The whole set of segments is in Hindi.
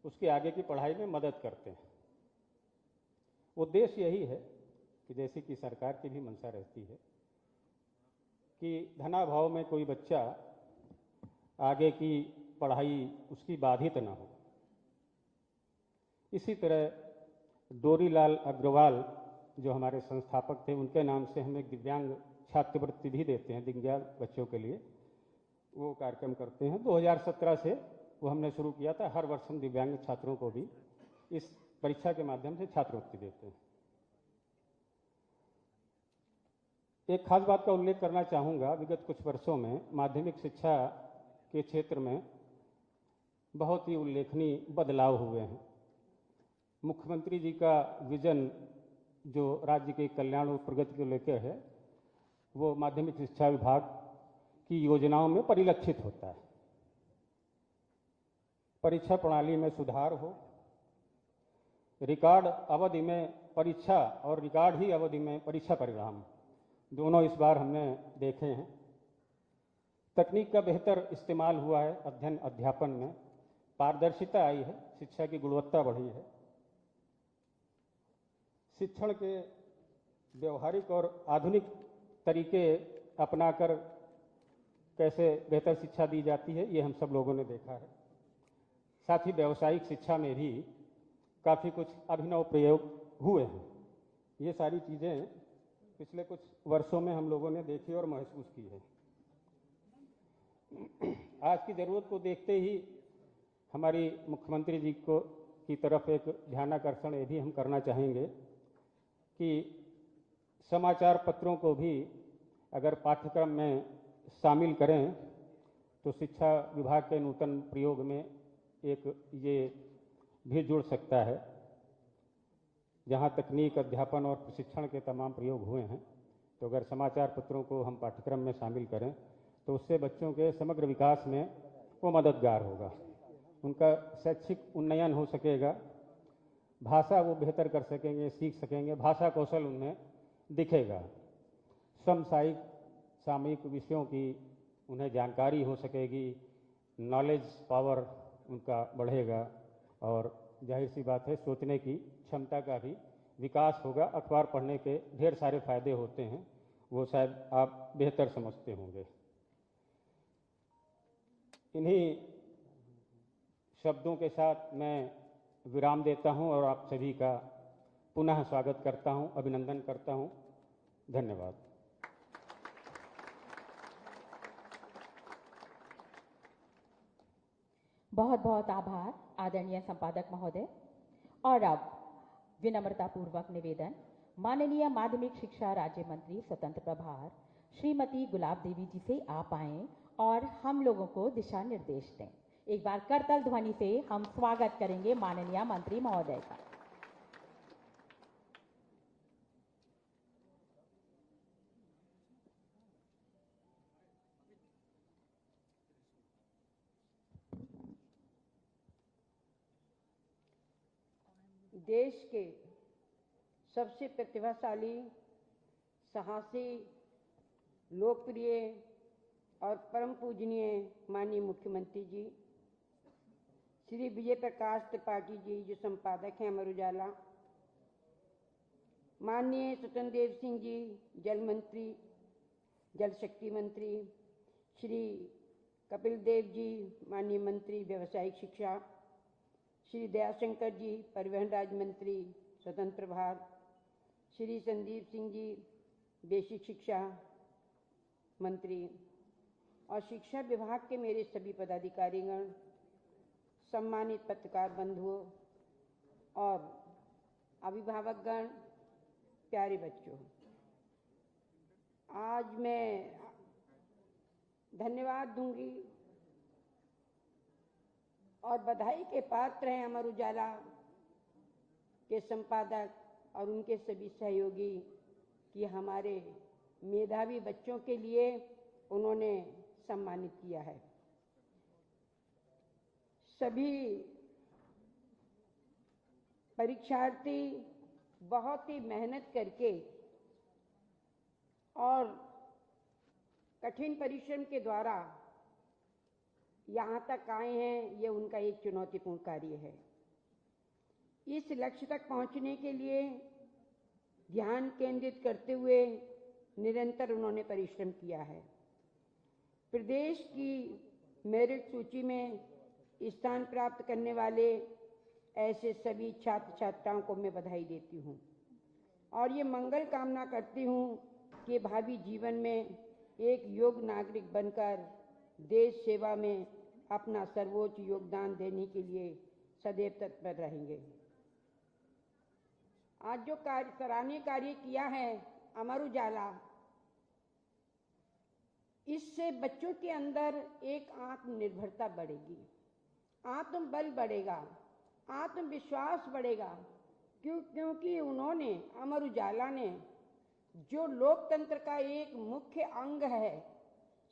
उसके आगे की पढ़ाई में मदद करते हैं। उद्देश्य यही है कि जैसे कि सरकार की भी मंशा रहती है कि धनाभाव में कोई बच्चा आगे की पढ़ाई उसकी बाधित ना हो। इसी तरह डोरीलाल अग्रवाल जो हमारे संस्थापक थे, उनके नाम से हम एक दिव्यांग छात्रवृत्ति भी देते हैं दिव्यांग बच्चों के लिए। वो कार्यक्रम करते हैं। 2017 से वो हमने शुरू किया था। हर वर्ष हम दिव्यांग छात्रों को भी इस परीक्षा के माध्यम से छात्रवृत्ति देते हैं। एक खास बात का उल्लेख करना चाहूँगा, विगत कुछ वर्षों में माध्यमिक शिक्षा के क्षेत्र में बहुत ही उल्लेखनीय बदलाव हुए हैं। मुख्यमंत्री जी का विजन जो राज्य के कल्याण और प्रगति को लेकर है, वो माध्यमिक शिक्षा विभाग की योजनाओं में परिलक्षित होता है। परीक्षा प्रणाली में सुधार हो, रिकॉर्ड अवधि में परीक्षा और रिकॉर्ड ही अवधि में परीक्षा परिणाम, दोनों इस बार हमने देखे हैं। तकनीक का बेहतर इस्तेमाल हुआ है अध्ययन अध्यापन में, पारदर्शिता आई है, शिक्षा की गुणवत्ता बढ़ी है। शिक्षण के व्यवहारिक और आधुनिक तरीके अपनाकर कैसे बेहतर शिक्षा दी जाती है, ये हम सब लोगों ने देखा है। साथ ही व्यावसायिक शिक्षा में भी काफ़ी कुछ अभिनव प्रयोग हुए हैं। ये सारी चीज़ें पिछले कुछ वर्षों में हम लोगों ने देखी और महसूस की है। आज की ज़रूरत को देखते ही हमारी मुख्यमंत्री जी को की तरफ एक ध्यानाकर्षण ये भी हम करना चाहेंगे कि समाचार पत्रों को भी अगर पाठ्यक्रम में शामिल करें तो शिक्षा विभाग के नूतन प्रयोग में एक ये भी जुड़ सकता है। जहां तकनीक, अध्यापन और प्रशिक्षण के तमाम प्रयोग हुए हैं, तो अगर समाचार पत्रों को हम पाठ्यक्रम में शामिल करें तो उससे बच्चों के समग्र विकास में वो मददगार होगा। उनका शैक्षिक उन्नयन हो सकेगा, भाषा वो बेहतर कर सकेंगे, सीख सकेंगे, भाषा कौशल उनमें दिखेगा, समसामयिक सामयिक विषयों की उन्हें जानकारी हो सकेगी, नॉलेज पावर उनका बढ़ेगा और जाहिर सी बात है सोचने की क्षमता का भी विकास होगा। अखबार पढ़ने के ढेर सारे फायदे होते हैं, वो शायद आप बेहतर समझते होंगे। इन्हीं शब्दों के साथ मैं विराम देता हूं और आप सभी का पुनः स्वागत करता हूं, अभिनंदन करता हूं। धन्यवाद। बहुत बहुत आभार आदरणीय संपादक महोदय। और अब विनम्रतापूर्वक निवेदन, माननीय माध्यमिक शिक्षा राज्य मंत्री स्वतंत्र प्रभार श्रीमती गुलाब देवी जी से आप आएं और हम लोगों को दिशा निर्देश दें। एक बार करतल ध्वनि से हम स्वागत करेंगे माननीय मंत्री महोदय का। देश के सबसे प्रतिभाशाली, साहसी, लोकप्रिय और परम पूजनीय माननीय मुख्यमंत्री जी श्री विजय प्रकाश त्रिपाठी जी, जो संपादक हैं अमर उजाला, माननीय स्वतंत्र देव सिंह जी जल मंत्री, जल शक्ति मंत्री, श्री कपिल देव जी माननीय मंत्री व्यावसायिक शिक्षा, श्री दयाशंकर जी परिवहन राज्य मंत्री स्वतंत्र प्रभार, श्री संदीप सिंह जी बेसिक शिक्षा मंत्री और शिक्षा विभाग के मेरे सभी पदाधिकारीगण, सम्मानित पत्रकार बंधुओं और अभिभावकगण, प्यारे बच्चों, आज मैं धन्यवाद दूंगी और बधाई के पात्र हैं अमर उजाला के संपादक और उनके सभी सहयोगी कि हमारे मेधावी बच्चों के लिए उन्होंने सम्मानित किया है। सभी परीक्षार्थी बहुत ही मेहनत करके और कठिन परिश्रम के द्वारा यहाँ तक आए हैं। ये उनका एक चुनौतीपूर्ण कार्य है। इस लक्ष्य तक पहुंचने के लिए ध्यान केंद्रित करते हुए निरंतर उन्होंने परिश्रम किया है। प्रदेश की मेरिट सूची में स्थान प्राप्त करने वाले ऐसे सभी छात्र छात्राओं को मैं बधाई देती हूँ और ये मंगल कामना करती हूँ कि भावी जीवन में एक योग्य नागरिक बनकर देश सेवा में अपना सर्वोच्च योगदान देने के लिए सदैव तत्पर रहेंगे। आज जो सराहनीय कार्य किया है अमर उजाला, इससे बच्चों के अंदर एक आत्मनिर्भरता बढ़ेगी, आत्मबल बढ़ेगा, आत्मविश्वास बढ़ेगा। क्योंकि उन्होंने, अमर उजाला ने, जो लोकतंत्र का एक मुख्य अंग है,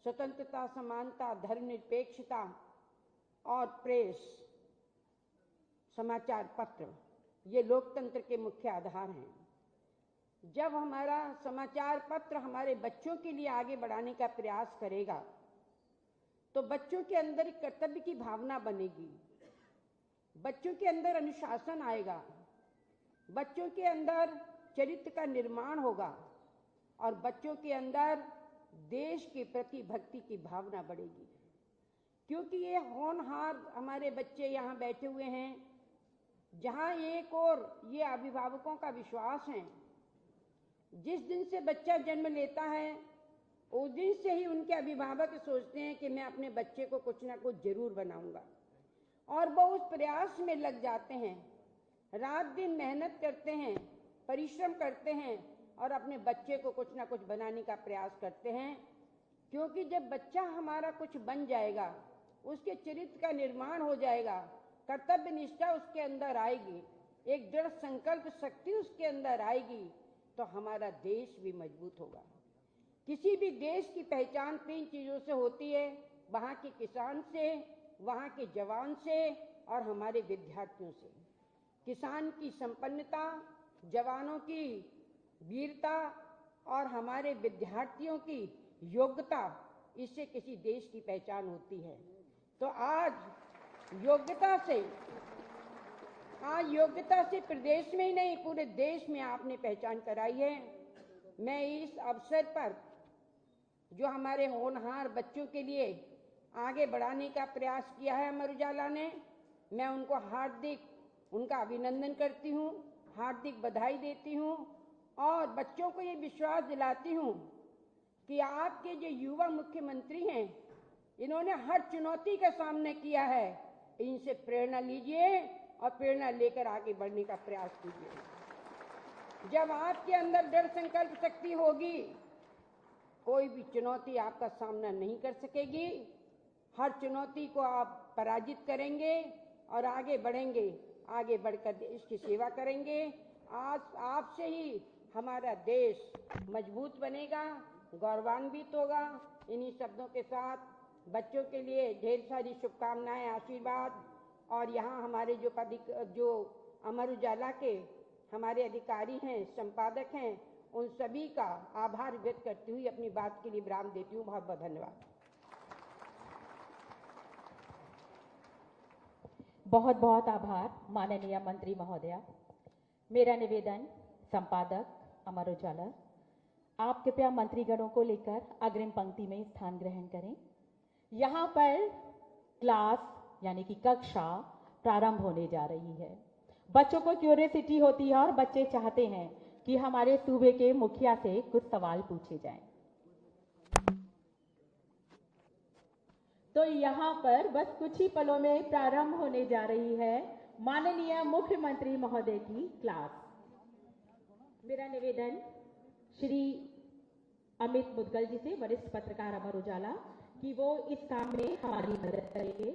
स्वतंत्रता, समानता, धर्मनिरपेक्षता और प्रेस, समाचार पत्र, ये लोकतंत्र के मुख्य आधार हैं। जब हमारा समाचार पत्र हमारे बच्चों के लिए आगे बढ़ाने का प्रयास करेगा तो बच्चों के अंदर एक कर्तव्य की भावना बनेगी, बच्चों के अंदर अनुशासन आएगा, बच्चों के अंदर चरित्र का निर्माण होगा और बच्चों के अंदर देश के प्रति भक्ति की भावना बढ़ेगी। क्योंकि ये होनहार हमारे बच्चे यहाँ बैठे हुए हैं, जहाँ एक और ये अभिभावकों का विश्वास है, जिस दिन से बच्चा जन्म लेता है उस दिन से ही उनके अभिभावक सोचते हैं कि मैं अपने बच्चे को कुछ ना कुछ जरूर बनाऊंगा और वो उस प्रयास में लग जाते हैं, रात दिन मेहनत करते हैं, परिश्रम करते हैं और अपने बच्चे को कुछ ना कुछ बनाने का प्रयास करते हैं। क्योंकि जब बच्चा हमारा कुछ बन जाएगा, उसके चरित्र का निर्माण हो जाएगा, कर्तव्य निष्ठा उसके अंदर आएगी, एक दृढ़ संकल्प शक्ति उसके अंदर आएगी, तो हमारा देश भी मजबूत होगा। किसी भी देश की पहचान 3 चीजों से होती है, वहाँ के किसान से, वहाँ के जवान से और हमारे विद्यार्थियों से। किसान की संपन्नता, जवानों की वीरता और हमारे विद्यार्थियों की योग्यता, इससे किसी देश की पहचान होती है। तो आज योग्यता से प्रदेश में ही नहीं पूरे देश में आपने पहचान कराई है। मैं इस अवसर पर जो हमारे होनहार बच्चों के लिए आगे बढ़ाने का प्रयास किया है अमर उजाला ने, मैं उनको हार्दिक उनका अभिनंदन करती हूँ, हार्दिक बधाई देती हूँ और बच्चों को ये विश्वास दिलाती हूँ कि आपके जो युवा मुख्यमंत्री हैं, इन्होंने हर चुनौती का सामना किया है। इनसे प्रेरणा लीजिए और प्रेरणा लेकर आगे बढ़ने का प्रयास कीजिए। जब आपके अंदर दृढ़ संकल्प शक्ति होगी, कोई भी चुनौती आपका सामना नहीं कर सकेगी। हर चुनौती को आप पराजित करेंगे और आगे बढ़ेंगे, आगे बढ़कर देश की सेवा करेंगे। आज आपसे ही हमारा देश मजबूत बनेगा, गौरवान्वित होगा। इन्हीं शब्दों के साथ बच्चों के लिए ढेर सारी शुभकामनाएं, आशीर्वाद और यहाँ हमारे जो अमर उजाला के हमारे अधिकारी हैं, संपादक हैं, उन सभी का आभार व्यक्त करती हुई अपनी बात के लिए विराम देती हूँ। बहुत बहुत धन्यवाद। बहुत बहुत आभार माननीय मंत्री महोदया। मेरा निवेदन, संपादक अमर उजाला, आप कृपया मंत्रीगणों को लेकर अग्रिम पंक्ति में स्थान ग्रहण करें। यहाँ पर क्लास यानी कि कक्षा प्रारंभ होने जा रही है। बच्चों को क्यूरियोसिटी होती है और बच्चे चाहते हैं कि हमारे सूबे के मुखिया से कुछ सवाल पूछे जाएं। तो यहाँ पर बस कुछ ही पलों में प्रारंभ होने जा रही है माननीय मुख्यमंत्री महोदय की क्लास। मेरा निवेदन श्री अमित मुदगल जी से, वरिष्ठ पत्रकार अमर उजाला, कि वो इस काम में हमारी मदद करेंगे।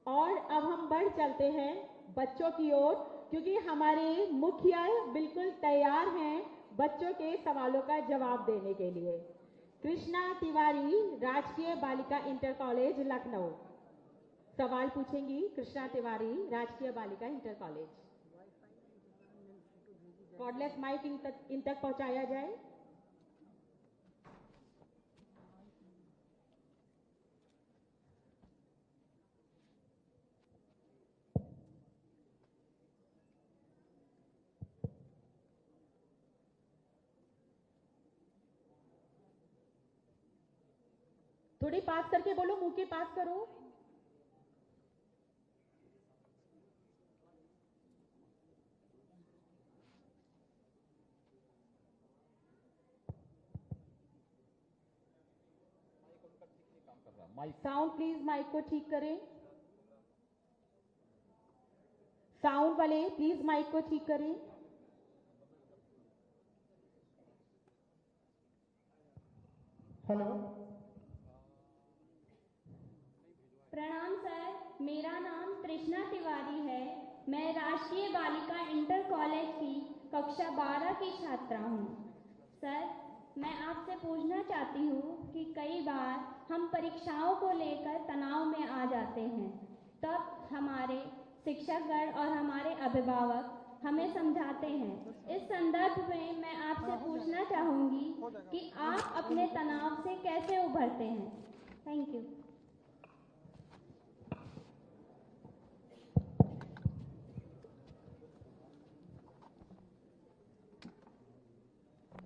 और अब हम बढ़ चलते हैं बच्चों की ओर, क्योंकि हमारे मुखिया बिल्कुल तैयार हैं बच्चों के सवालों का जवाब देने के लिए। कृष्णा तिवारी, राजकीय बालिका इंटर कॉलेज लखनऊ, सवाल पूछेंगी। कृष्णा तिवारी, राजकीय बालिका इंटर कॉलेज। कॉर्डलेस माइक इन तक पहुंचाया जाए। थोड़ी पास करके बोलो, मुंह के पास करो। साउंड प्लीज, माइक को ठीक करें। साउंड वाले प्लीज माइक को ठीक करें। हेलो, प्रणाम सर, मेरा नाम तृष्णा तिवारी है। मैं राष्ट्रीय बालिका इंटर कॉलेज की कक्षा 12 की छात्रा हूँ। सर, मैं आपसे पूछना चाहती हूँ कि कई बार हम परीक्षाओं को लेकर तनाव में आ जाते हैं, तब हमारे शिक्षकगण और हमारे अभिभावक हमें समझाते हैं। इस संदर्भ में मैं आपसे पूछना चाहूँगी कि आप अपने तनाव से कैसे उभरते हैं। Thank you.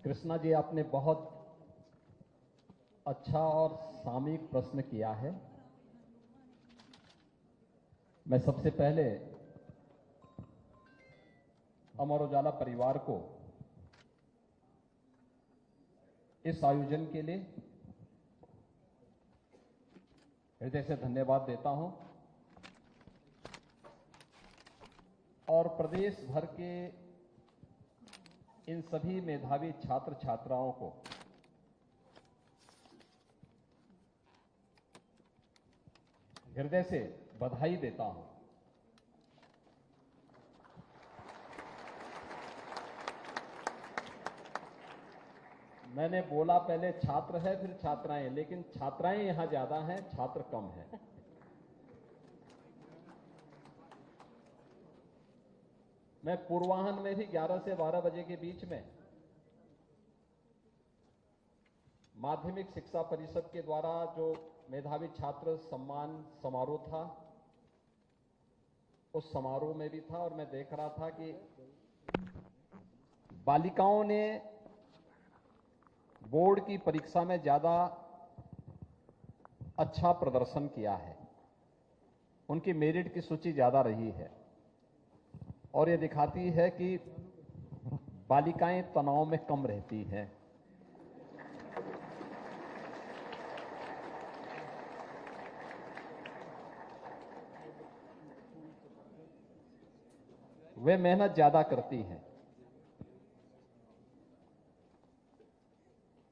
कृष्णा जी, आपने बहुत अच्छा और सामयिक प्रश्न किया है। मैं सबसे पहले अमर उजाला परिवार को इस आयोजन के लिए हृदय से धन्यवाद देता हूं और प्रदेश भर के इन सभी मेधावी छात्र छात्राओं को हृदय से बधाई देता हूं। मैंने बोला पहले छात्र है फिर छात्राएं, लेकिन छात्राएं यहां ज्यादा हैं, छात्र कम हैं। मैं पूर्वाह्न में भी 11 से 12 बजे के बीच में माध्यमिक शिक्षा परिषद के द्वारा जो मेधावी छात्र सम्मान समारोह था, उस समारोह में भी था और मैं देख रहा था कि बालिकाओं ने बोर्ड की परीक्षा में ज्यादा अच्छा प्रदर्शन किया है, उनकी मेरिट की सूची ज्यादा रही है और ये दिखाती है कि बालिकाएं तनाव में कम रहती हैं। वे मेहनत ज्यादा करती हैं।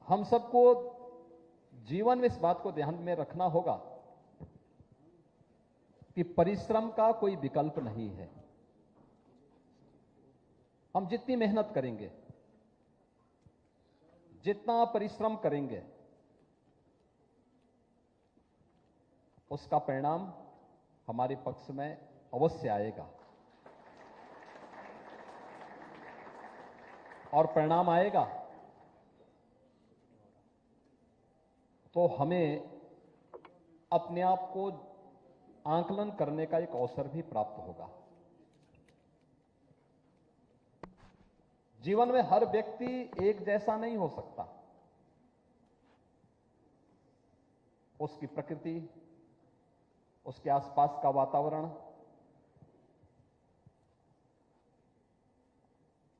हम सबको जीवन में इस बात को ध्यान में रखना होगा कि परिश्रम का कोई विकल्प नहीं है। हम जितनी मेहनत करेंगे, जितना परिश्रम करेंगे, उसका परिणाम हमारे पक्ष में अवश्य आएगा और परिणाम आएगा तो हमें अपने आप को आकलन करने का एक अवसर भी प्राप्त होगा। जीवन में हर व्यक्ति एक जैसा नहीं हो सकता। उसकी प्रकृति, उसके आसपास का वातावरण,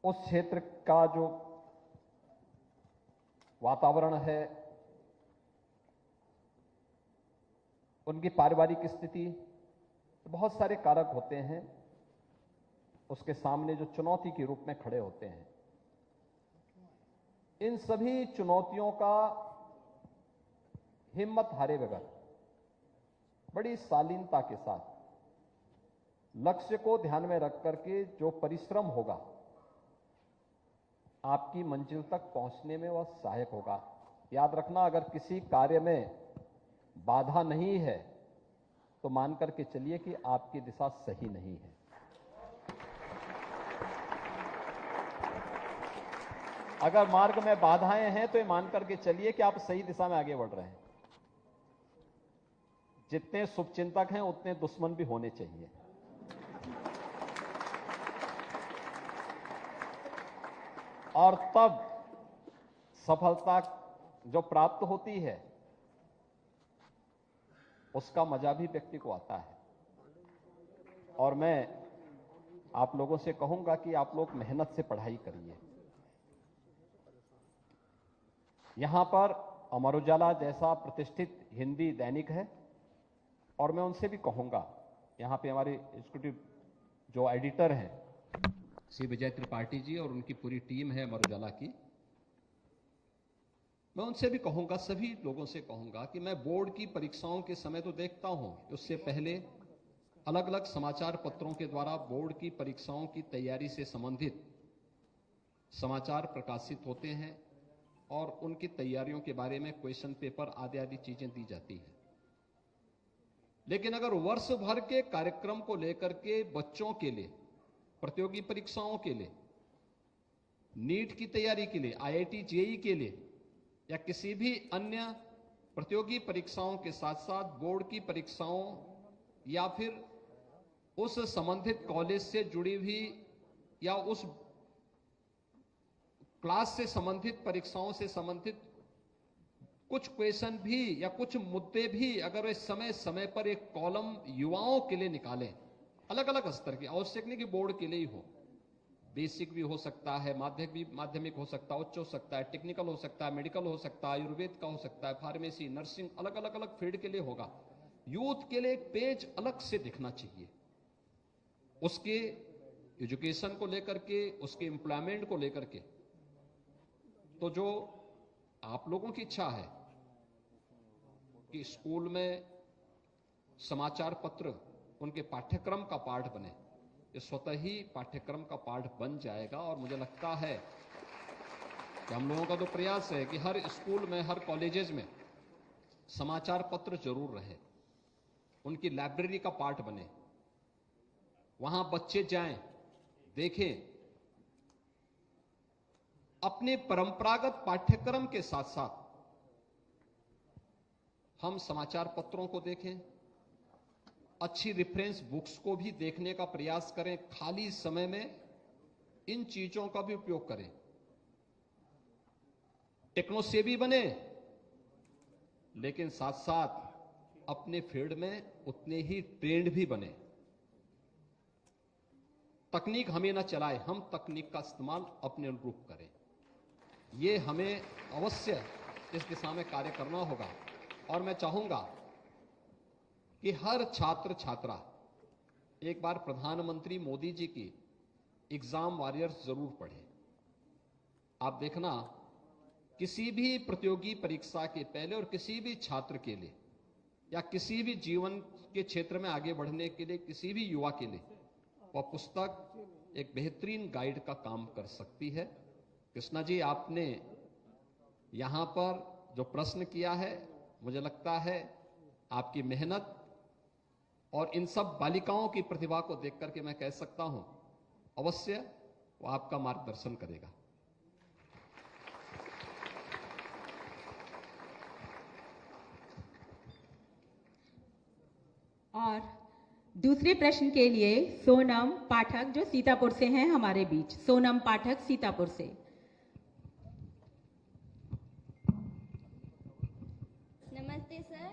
उस क्षेत्र का जो वातावरण है, उनकी पारिवारिक स्थिति, बहुत सारे कारक होते हैं उसके सामने जो चुनौती के रूप में खड़े होते हैं। इन सभी चुनौतियों का हिम्मत हारे बगैर बड़ी शालीनता के साथ लक्ष्य को ध्यान में रख करके जो परिश्रम होगा, आपकी मंजिल तक पहुंचने में वह सहायक होगा। याद रखना, अगर किसी कार्य में बाधा नहीं है तो मान करके चलिए कि आपकी दिशा सही नहीं है। अगर मार्ग में बाधाएं हैं तो ये मान करके चलिए कि आप सही दिशा में आगे बढ़ रहे हैं। जितने शुभचिंतक हैं उतने दुश्मन भी होने चाहिए। और तब सफलता जो प्राप्त होती है उसका मजा भी व्यक्ति को आता है। और मैं आप लोगों से कहूंगा कि आप लोग मेहनत से पढ़ाई करिए। यहां पर अमर उजाला जैसा प्रतिष्ठित हिंदी दैनिक है, और मैं उनसे भी कहूंगा, यहां पे हमारे एग्जीक्यूटिव जो एडिटर हैं श्री विजय त्रिपाठी जी और उनकी पूरी टीम है अमर उजाला की, मैं उनसे भी कहूंगा, सभी लोगों से कहूंगा कि मैं बोर्ड की परीक्षाओं के समय तो देखता हूं, उससे पहले अलग अलग समाचार पत्रों के द्वारा बोर्ड की परीक्षाओं की तैयारी से संबंधित समाचार प्रकाशित होते हैं और उनकी तैयारियों के बारे में क्वेश्चन पेपर आदि आदि चीजें दी जाती हैं। लेकिन अगर वर्ष भर के कार्यक्रम को लेकर के बच्चों के लिए, प्रतियोगी परीक्षाओं के लिए, नीट की तैयारी के लिए, IIT JEE के लिए या किसी भी अन्य प्रतियोगी परीक्षाओं के साथ साथ बोर्ड की परीक्षाओं या फिर उस संबंधित कॉलेज से जुड़ी हुई या उस क्लास से संबंधित परीक्षाओं से संबंधित कुछ क्वेश्चन भी या कुछ मुद्दे भी अगर वे समय समय पर एक कॉलम युवाओं के लिए निकालें, अलग अलग स्तर के, आवश्यक नहीं कि बोर्ड के लिए ही हो, बेसिक भी हो सकता है, माध्यमिक हो सकता है, उच्च हो सकता है, टेक्निकल हो सकता है, मेडिकल हो सकता है, आयुर्वेद का हो सकता है, फार्मेसी, नर्सिंग, अलग अलग अलग फील्ड के लिए होगा। यूथ के लिए एक पेज अलग से दिखना चाहिए, उसके एजुकेशन को लेकर के, उसके एम्प्लॉयमेंट को लेकर के। तो जो आप लोगों की इच्छा है कि स्कूल में समाचार पत्र उनके पाठ्यक्रम का पाठ बने, ये स्वतः ही पाठ्यक्रम का पाठ बन जाएगा। और मुझे लगता है कि हम लोगों का तो प्रयास है कि हर स्कूल में, हर कॉलेजेस में समाचार पत्र जरूर रहे, उनकी लाइब्रेरी का पार्ट बने, वहां बच्चे जाएं, देखें, अपने परंपरागत पाठ्यक्रम के साथ साथ हम समाचार पत्रों को देखें, अच्छी रेफरेंस बुक्स को भी देखने का प्रयास करें, खाली समय में इन चीजों का भी उपयोग करें, टेक्नो सेवी बने, लेकिन साथ साथ अपने फील्ड में उतने ही ट्रेंड भी बने। तकनीक हमें ना चलाए, हम तकनीक का इस्तेमाल अपने अनुरूप करें। ये हमें अवश्य इस दिशा में कार्य करना होगा। और मैं चाहूंगा कि हर छात्र छात्रा एक बार प्रधानमंत्री मोदी जी की एग्जाम वॉरियर्स जरूर पढ़े। आप देखना, किसी भी प्रतियोगी परीक्षा के पहले और किसी भी छात्र के लिए या किसी भी जीवन के क्षेत्र में आगे बढ़ने के लिए किसी भी युवा के लिए वह पुस्तक एक बेहतरीन गाइड का काम कर सकती है। कृष्णा जी, आपने यहां पर जो प्रश्न किया है, मुझे लगता है आपकी मेहनत और इन सब बालिकाओं की प्रतिभा को देख करके मैं कह सकता हूं, अवश्य वो आपका मार्गदर्शन करेगा। और दूसरे प्रश्न के लिए सोनम पाठक जो सीतापुर से हैं हमारे बीच। सोनम पाठक सीतापुर से। नमस्ते सर,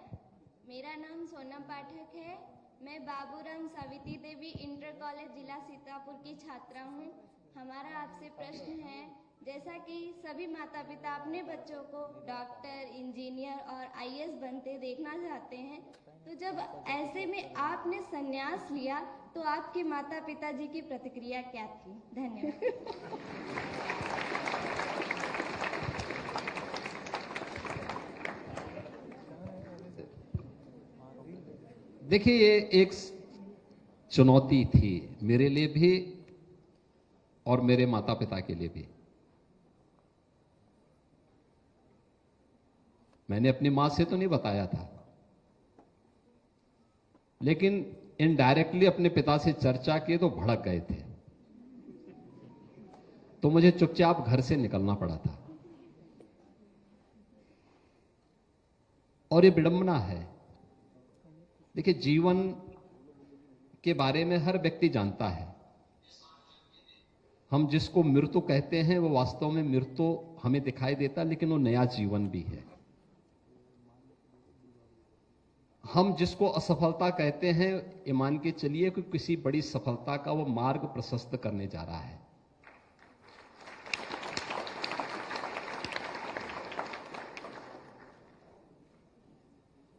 मेरा नाम सोनम पाठक है। मैं बाबूराम सावित्री देवी इंटर कॉलेज जिला सीतापुर की छात्रा हूँ। हमारा आपसे प्रश्न है, जैसा कि सभी माता पिता अपने बच्चों को डॉक्टर, इंजीनियर और IAS बनते देखना चाहते हैं, तो जब ऐसे में आपने संन्यास लिया तो आपके माता पिता जी की प्रतिक्रिया क्या थी? धन्यवाद। देखिए, ये एक चुनौती थी मेरे लिए भी और मेरे माता पिता के लिए भी। मैंने अपनी मां से तो नहीं बताया था, लेकिन इनडायरेक्टली अपने पिता से चर्चा की तो भड़क गए थे, तो मुझे चुपचाप घर से निकलना पड़ा था। और ये विडंबना है। देखिए, जीवन के बारे में हर व्यक्ति जानता है। हम जिसको मृत्यु कहते हैं वो वास्तव में मृत्यु हमें दिखाई देता, लेकिन वो नया जीवन भी है। हम जिसको असफलता कहते हैं, ये मान के चलिए कि किसी बड़ी सफलता का वो मार्ग प्रशस्त करने जा रहा है।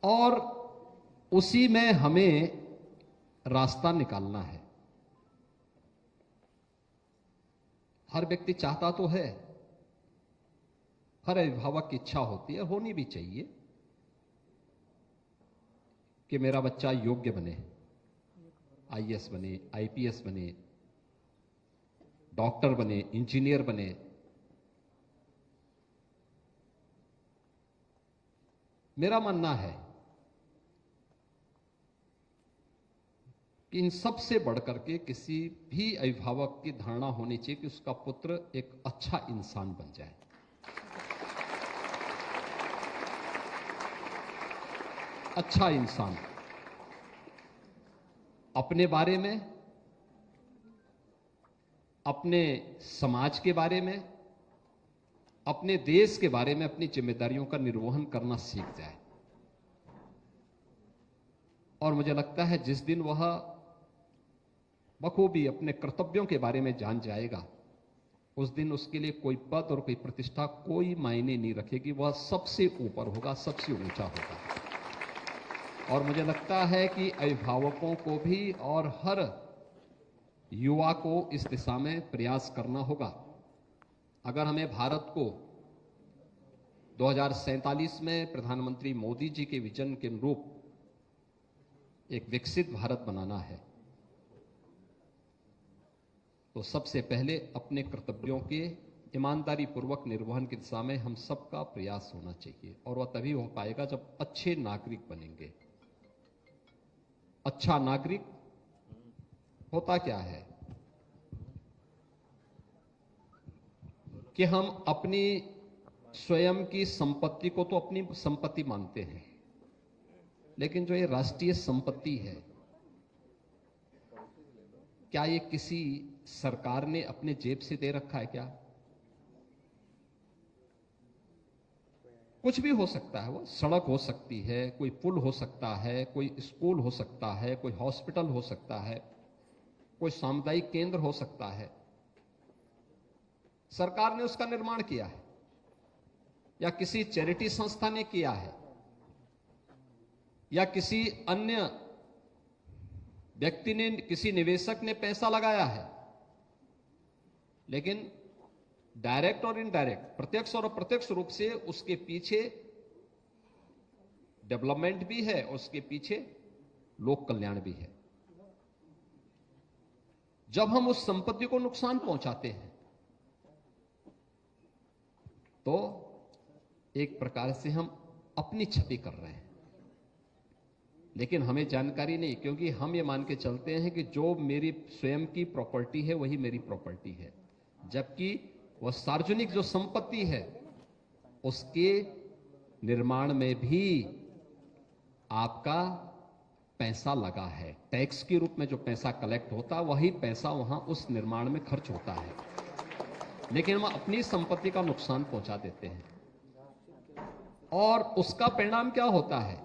और उसी में हमें रास्ता निकालना है। हर व्यक्ति चाहता तो है, हर अभिभावक की इच्छा होती है, होनी भी चाहिए कि मेरा बच्चा योग्य बने, आईएएस बने, आईपीएस बने, डॉक्टर बने, इंजीनियर बने। मेरा मानना है कि इन सब से बढ़कर के किसी भी अभिभावक की धारणा होनी चाहिए कि उसका पुत्र एक अच्छा इंसान बन जाए। अच्छा इंसान अपने बारे में, अपने समाज के बारे में, अपने देश के बारे में अपनी जिम्मेदारियों का निर्वहन करना सीख जाए। और मुझे लगता है जिस दिन वह बखूबी अपने कर्तव्यों के बारे में जान जाएगा, उस दिन उसके लिए कोई पद और कोई प्रतिष्ठा कोई मायने नहीं रखेगी। वह सबसे ऊपर होगा, सबसे ऊंचा होगा। और मुझे लगता है कि अभिभावकों को भी और हर युवा को इस दिशा में प्रयास करना होगा। अगर हमें भारत को 2047 में प्रधानमंत्री मोदी जी के विजन के अनुरूप एक विकसित भारत बनाना है, तो सबसे पहले अपने कर्तव्यों के ईमानदारी पूर्वक निर्वहन की दिशा में हम सबका प्रयास होना चाहिए। और वह तभी हो पाएगा जब अच्छे नागरिक बनेंगे। अच्छा नागरिक होता क्या है कि हम अपनी स्वयं की संपत्ति को तो अपनी संपत्ति मानते हैं, लेकिन जो ये राष्ट्रीय संपत्ति है, क्या ये किसी सरकार ने अपने जेब से दे रखा है क्या? कुछ भी हो सकता है। वो सड़क हो सकती है, कोई पुल हो सकता है, कोई स्कूल हो सकता है, कोई हॉस्पिटल हो सकता है, कोई सामुदायिक केंद्र हो सकता है। सरकार ने उसका निर्माण किया है या किसी चैरिटी संस्था ने किया है या किसी अन्य व्यक्ति ने, किसी निवेशक ने पैसा लगाया है। लेकिन डायरेक्ट और इनडायरेक्ट, प्रत्यक्ष और अप्रत्यक्ष रूप से उसके पीछे डेवलपमेंट भी है, उसके पीछे लोक कल्याण भी है। जब हम उस संपत्ति को नुकसान पहुंचाते हैं तो एक प्रकार से हम अपनी क्षति कर रहे हैं। लेकिन हमें जानकारी नहीं, क्योंकि हम ये मान के चलते हैं कि जो मेरी स्वयं की प्रॉपर्टी है वही मेरी प्रॉपर्टी है, जबकि वह सार्वजनिक जो संपत्ति है उसके निर्माण में भी आपका पैसा लगा है। टैक्स के रूप में जो पैसा कलेक्ट होता है वही पैसा वहां उस निर्माण में खर्च होता है। लेकिन हम अपनी संपत्ति का नुकसान पहुंचा देते हैं और उसका परिणाम क्या होता है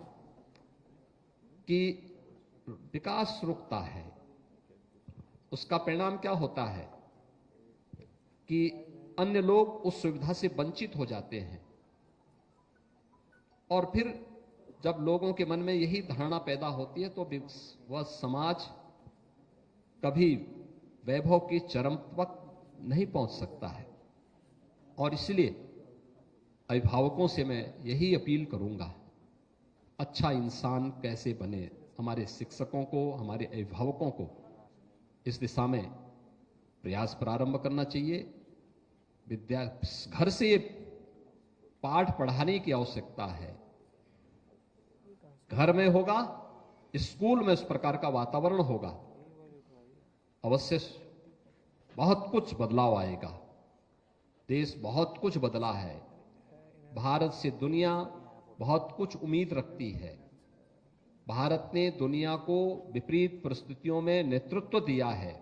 कि विकास रुकता है। उसका परिणाम क्या होता है कि अन्य लोग उस सुविधा से वंचित हो जाते हैं। और फिर जब लोगों के मन में यही धारणा पैदा होती है तो वह समाज कभी वैभव की चरम तक नहीं पहुंच सकता है। और इसलिए अभिभावकों से मैं यही अपील करूंगा, अच्छा इंसान कैसे बने, हमारे शिक्षकों को, हमारे अभिभावकों को इस दिशा में प्रयास प्रारंभ करना चाहिए। घर से पाठ पढ़ाने की आवश्यकता है। घर में होगा, स्कूल में उस प्रकार का वातावरण होगा, अवश्य बहुत कुछ बदलाव आएगा। देश बहुत कुछ बदला है। भारत से दुनिया बहुत कुछ उम्मीद रखती है। भारत ने दुनिया को विपरीत परिस्थितियों में नेतृत्व दिया है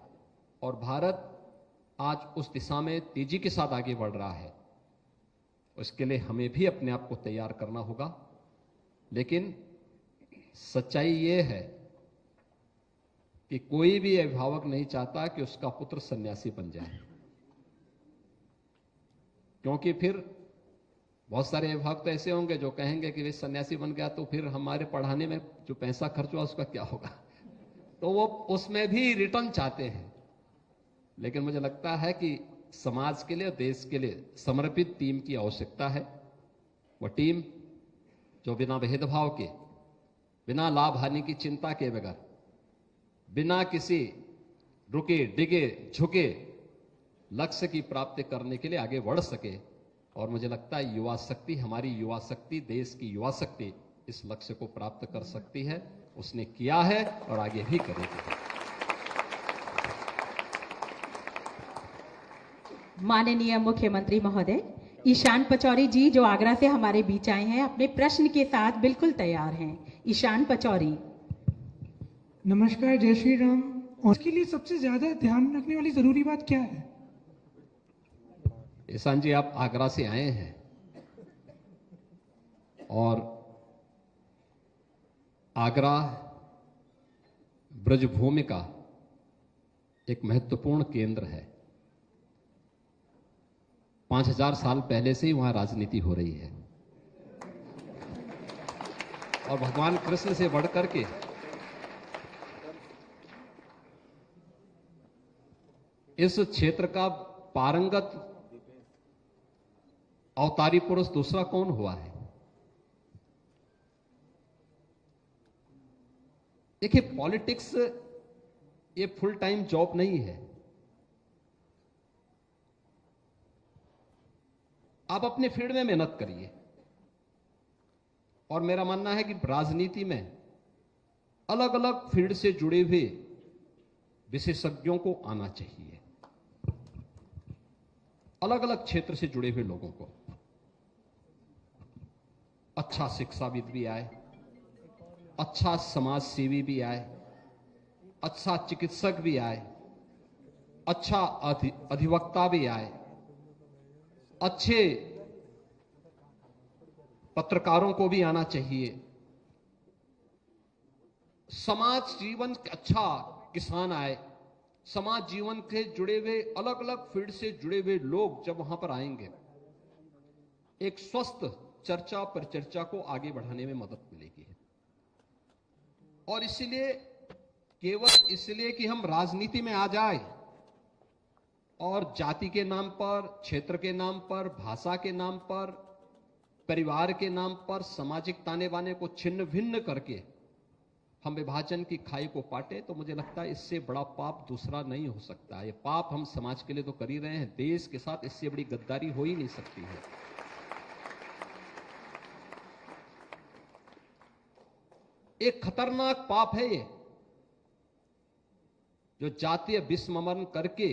और भारत आज उस दिशा में तेजी के साथ आगे बढ़ रहा है। उसके लिए हमें भी अपने आप को तैयार करना होगा। लेकिन सच्चाई ये है कि कोई भी अभिभावक नहीं चाहता कि उसका पुत्र सन्यासी बन जाए, क्योंकि फिर बहुत सारे अभिभावक तो ऐसे होंगे जो कहेंगे कि वे सन्यासी बन गया तो फिर हमारे पढ़ाने में जो पैसा खर्च हुआ उसका क्या होगा, तो वो उसमें भी रिटर्न चाहते हैं। लेकिन मुझे लगता है कि समाज के लिए, देश के लिए समर्पित टीम की आवश्यकता है। वह टीम जो बिना भेदभाव के, बिना लाभ हानि की चिंता के बगैर, बिना किसी रुके डिगे झुके लक्ष्य की प्राप्ति करने के लिए आगे बढ़ सके। और मुझे लगता है युवा शक्ति, हमारी युवा शक्ति, देश की युवा शक्ति इस लक्ष्य को प्राप्त कर सकती है। उसने किया है और आगे भी करेगी। माननीय मुख्यमंत्री महोदय, ईशान पचौरी जी जो आगरा से हमारे बीच आए हैं, अपने प्रश्न के साथ बिल्कुल तैयार हैं। ईशान पचौरी। नमस्कार, जय श्री राम। और इसके लिए सबसे ज्यादा ध्यान रखने वाली जरूरी बात क्या है? ईशान जी, आप आगरा से आए हैं और आगरा ब्रजभूमि का एक महत्वपूर्ण केंद्र है। 5000 साल पहले से ही वहां राजनीति हो रही है और भगवान कृष्ण से बढ़कर के इस क्षेत्र का पारंगत अवतारी पुरुष दूसरा कौन हुआ है? देखिए, पॉलिटिक्स ये फुल टाइम जॉब नहीं है। आप अपने फील्ड में मेहनत करिए और मेरा मानना है कि राजनीति में अलग अलग फील्ड से जुड़े हुए विशेषज्ञों को आना चाहिए, अलग अलग क्षेत्र से जुड़े हुए लोगों को। अच्छा शिक्षाविद भी आए, अच्छा समाज सेवी भी आए, अच्छा चिकित्सक भी आए, अच्छा अधिवक्ता भी आए, अच्छे पत्रकारों को भी आना चाहिए, समाज जीवन अच्छा किसान आए। समाज जीवन के जुड़े हुए अलग अलग फील्ड से जुड़े हुए लोग जब वहां पर आएंगे, एक स्वस्थ चर्चा परिचर्चा को आगे बढ़ाने में मदद मिलेगी। और इसलिए, केवल इसलिए कि हम राजनीति में आ जाए और जाति के नाम पर, क्षेत्र के नाम पर, भाषा के नाम पर, परिवार के नाम पर सामाजिक ताने बाने को छिन्न भिन्न करके हम विभाजन की खाई को पाटे, तो मुझे लगता है इससे बड़ा पाप दूसरा नहीं हो सकता। ये पाप हम समाज के लिए तो कर ही रहे हैं, देश के साथ इससे बड़ी गद्दारी हो ही नहीं सकती है। एक खतरनाक पाप है ये, जो जातीय विस्मरण करके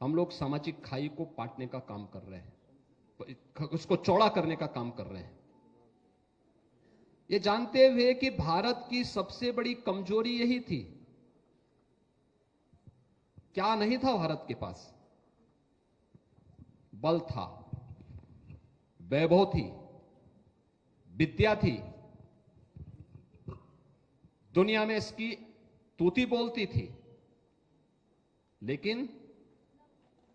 हम लोग सामाजिक खाई को पाटने का काम कर रहे हैं, उसको चौड़ा करने का काम कर रहे हैं, ये जानते हुए कि भारत की सबसे बड़ी कमजोरी यही थी। क्या नहीं था भारत के पास? बल था, वैभव थी, विद्या थी, दुनिया में इसकी तूती बोलती थी। लेकिन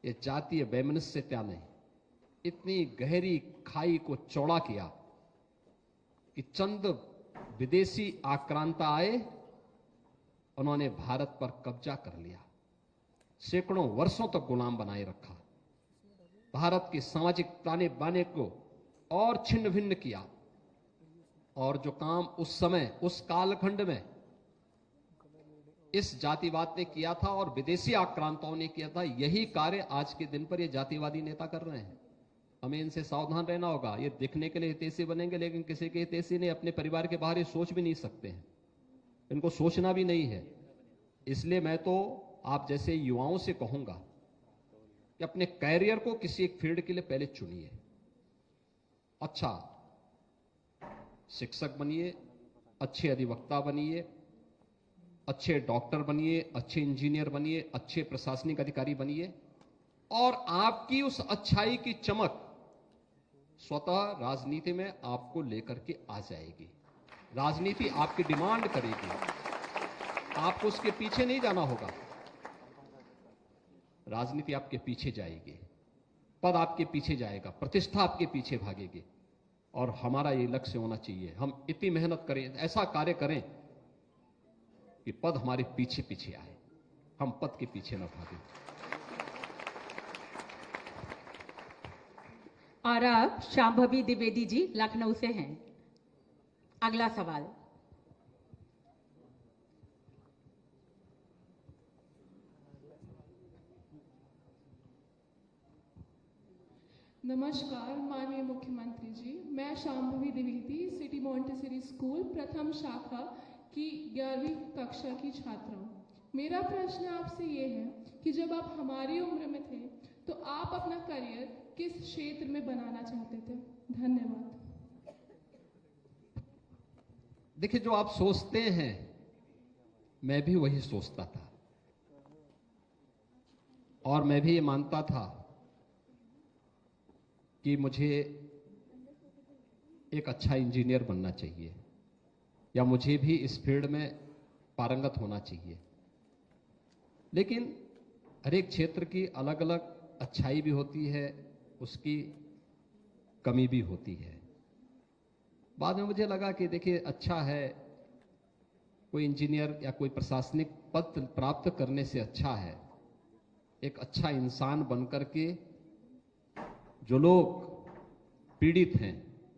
ये जातीय वैमनस्यता ने इतनी गहरी खाई को चौड़ा किया कि चंद विदेशी आक्रांता आए, उन्होंने भारत पर कब्जा कर लिया, सैकड़ों वर्षों तक गुलाम बनाए रखा, भारत के सामाजिक ताने बाने को और छिन्न भिन्न किया। और जो काम उस समय, उस कालखंड में इस जातिवाद ने किया था और विदेशी आक्रांताओं ने किया था, यही कार्य आज के दिन पर ये जातिवादी नेता कर रहे हैं। हमें इनसे सावधान रहना होगा। ये दिखने के लिए हितैषी बनेंगे, लेकिन किसी के हितैषी नहीं, अपने परिवार के बाहर ये सोच भी नहीं सकते हैं, इनको सोचना भी नहीं है। इसलिए मैं तो आप जैसे युवाओं से कहूंगा कि अपने कैरियर को किसी एक फील्ड के लिए पहले चुनिए। अच्छा शिक्षक बनिए, अच्छे अधिवक्ता बनिए, अच्छे डॉक्टर बनिए, अच्छे इंजीनियर बनिए, अच्छे प्रशासनिक अधिकारी बनिए, और आपकी उस अच्छाई की चमक स्वतः राजनीति में आपको लेकर के आ जाएगी। राजनीति आपकी डिमांड करेगी, आपको उसके पीछे नहीं जाना होगा। राजनीति आपके पीछे जाएगी, पद आपके पीछे जाएगा, प्रतिष्ठा आपके पीछे भागेगी। और हमारा ये लक्ष्य होना चाहिए, हम इतनी मेहनत करें, ऐसा कार्य करें कि पद हमारे पीछे पीछे आए, हम पद के पीछे न भागें। और अब शांभवी द्विवेदी जी लखनऊ से हैं। अगला सवाल। नमस्कार माननीय मुख्यमंत्री जी, मैं Shambhavi Dwivedi city Montessori school प्रथम शाखा की 11वीं कक्षा की छात्रा हूँ। मेरा प्रश्न आपसे ये है कि जब आप हमारी उम्र में थे तो आप अपना करियर किस क्षेत्र में बनाना चाहते थे? धन्यवाद। देखिए, जो आप सोचते हैं मैं भी वही सोचता था, और मैं भी ये मानता था कि मुझे एक अच्छा इंजीनियर बनना चाहिए या मुझे भी इस फील्ड में पारंगत होना चाहिए। लेकिन हर एक क्षेत्र की अलग अलग अच्छाई भी होती है, उसकी कमी भी होती है। बाद में मुझे लगा कि देखिए, अच्छा है कोई इंजीनियर या कोई प्रशासनिक पद प्राप्त करने से अच्छा है एक अच्छा इंसान बनकर के जो लोग पीड़ित हैं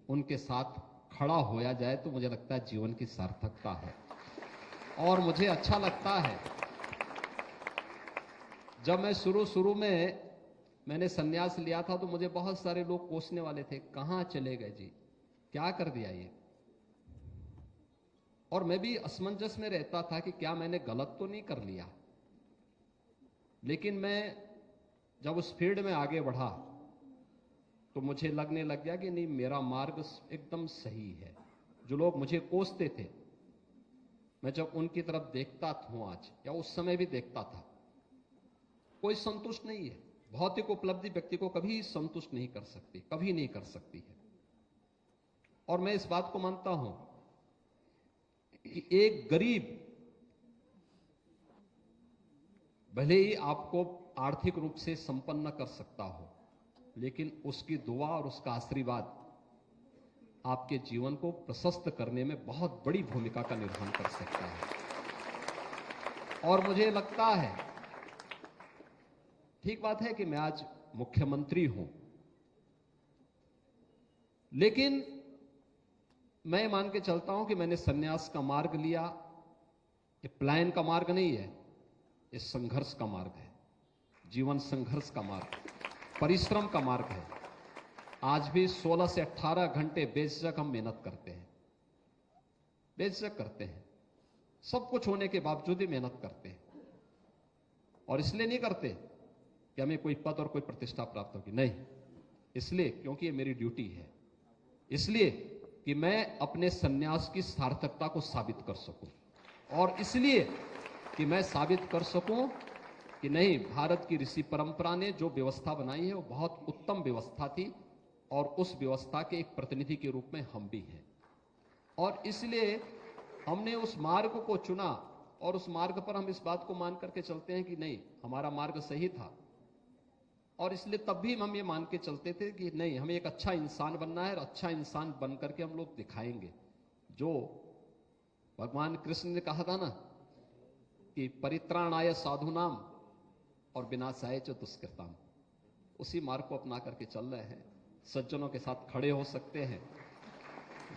उनके साथ खड़ा होया जाए, तो मुझे लगता है जीवन की सार्थकता है। और मुझे अच्छा लगता है, जब मैं शुरू में मैंने संन्यास लिया था तो मुझे बहुत सारे लोग कोसने वाले थे, कहां चले गए जी, क्या कर दिया ये। और मैं भी असमंजस में रहता था कि क्या मैंने गलत तो नहीं कर लिया। लेकिन मैं जब उस फील्ड में आगे बढ़ा तो मुझे लगने लग गया कि नहीं, मेरा मार्ग एकदम सही है। जो लोग मुझे कोसते थे, मैं जब उनकी तरफ देखता हूं आज, या उस समय भी देखता था, कोई संतुष्ट नहीं है। भौतिक उपलब्धि व्यक्ति को कभी संतुष्ट नहीं कर सकती, कभी नहीं कर सकती है। और मैं इस बात को मानता हूं कि एक गरीब भले ही आपको आर्थिक रूप से संपन्न कर सकता हो, लेकिन उसकी दुआ और उसका आशीर्वाद आपके जीवन को प्रशस्त करने में बहुत बड़ी भूमिका का निर्वहन कर सकता है। और मुझे लगता है, ठीक बात है कि मैं आज मुख्यमंत्री हूं, लेकिन मैं मान के चलता हूं कि मैंने संन्यास का मार्ग लिया। ये प्लान का मार्ग नहीं है, ये संघर्ष का मार्ग है, जीवन संघर्ष का मार्ग, परिश्रम का मार्ग है। आज भी 16 से 18 घंटे बेझिझक हम मेहनत करते हैं, बेझिझक करते हैं, सब कुछ होने के बावजूद भी मेहनत करते हैं। और इसलिए नहीं करते कि हमें कोई पद और कोई प्रतिष्ठा प्राप्त होगी, नहीं, इसलिए क्योंकि ये मेरी ड्यूटी है, इसलिए कि मैं अपने संन्यास की सार्थकता को साबित कर सकूं, और इसलिए कि मैं साबित कर सकूं कि नहीं, भारत की ऋषि परंपरा ने जो व्यवस्था बनाई है वो बहुत उत्तम व्यवस्था थी, और उस व्यवस्था के एक प्रतिनिधि के रूप में हम भी हैं। और इसलिए हमने उस मार्ग को चुना, और उस मार्ग पर हम इस बात को मान करके चलते हैं कि नहीं, हमारा मार्ग सही था। और इसलिए तब भी हम ये मान के चलते थे कि नहीं, हमें एक अच्छा इंसान बनना है, और अच्छा इंसान बन करके हम लोग दिखाएंगे। जो भगवान कृष्ण ने कहा था ना कि परित्राणाय साधुनाम और विनाशाय च दुष्कृताम, उसी मार्ग को अपना करके चल रहे हैं। सज्जनों के साथ खड़े हो सकते हैं,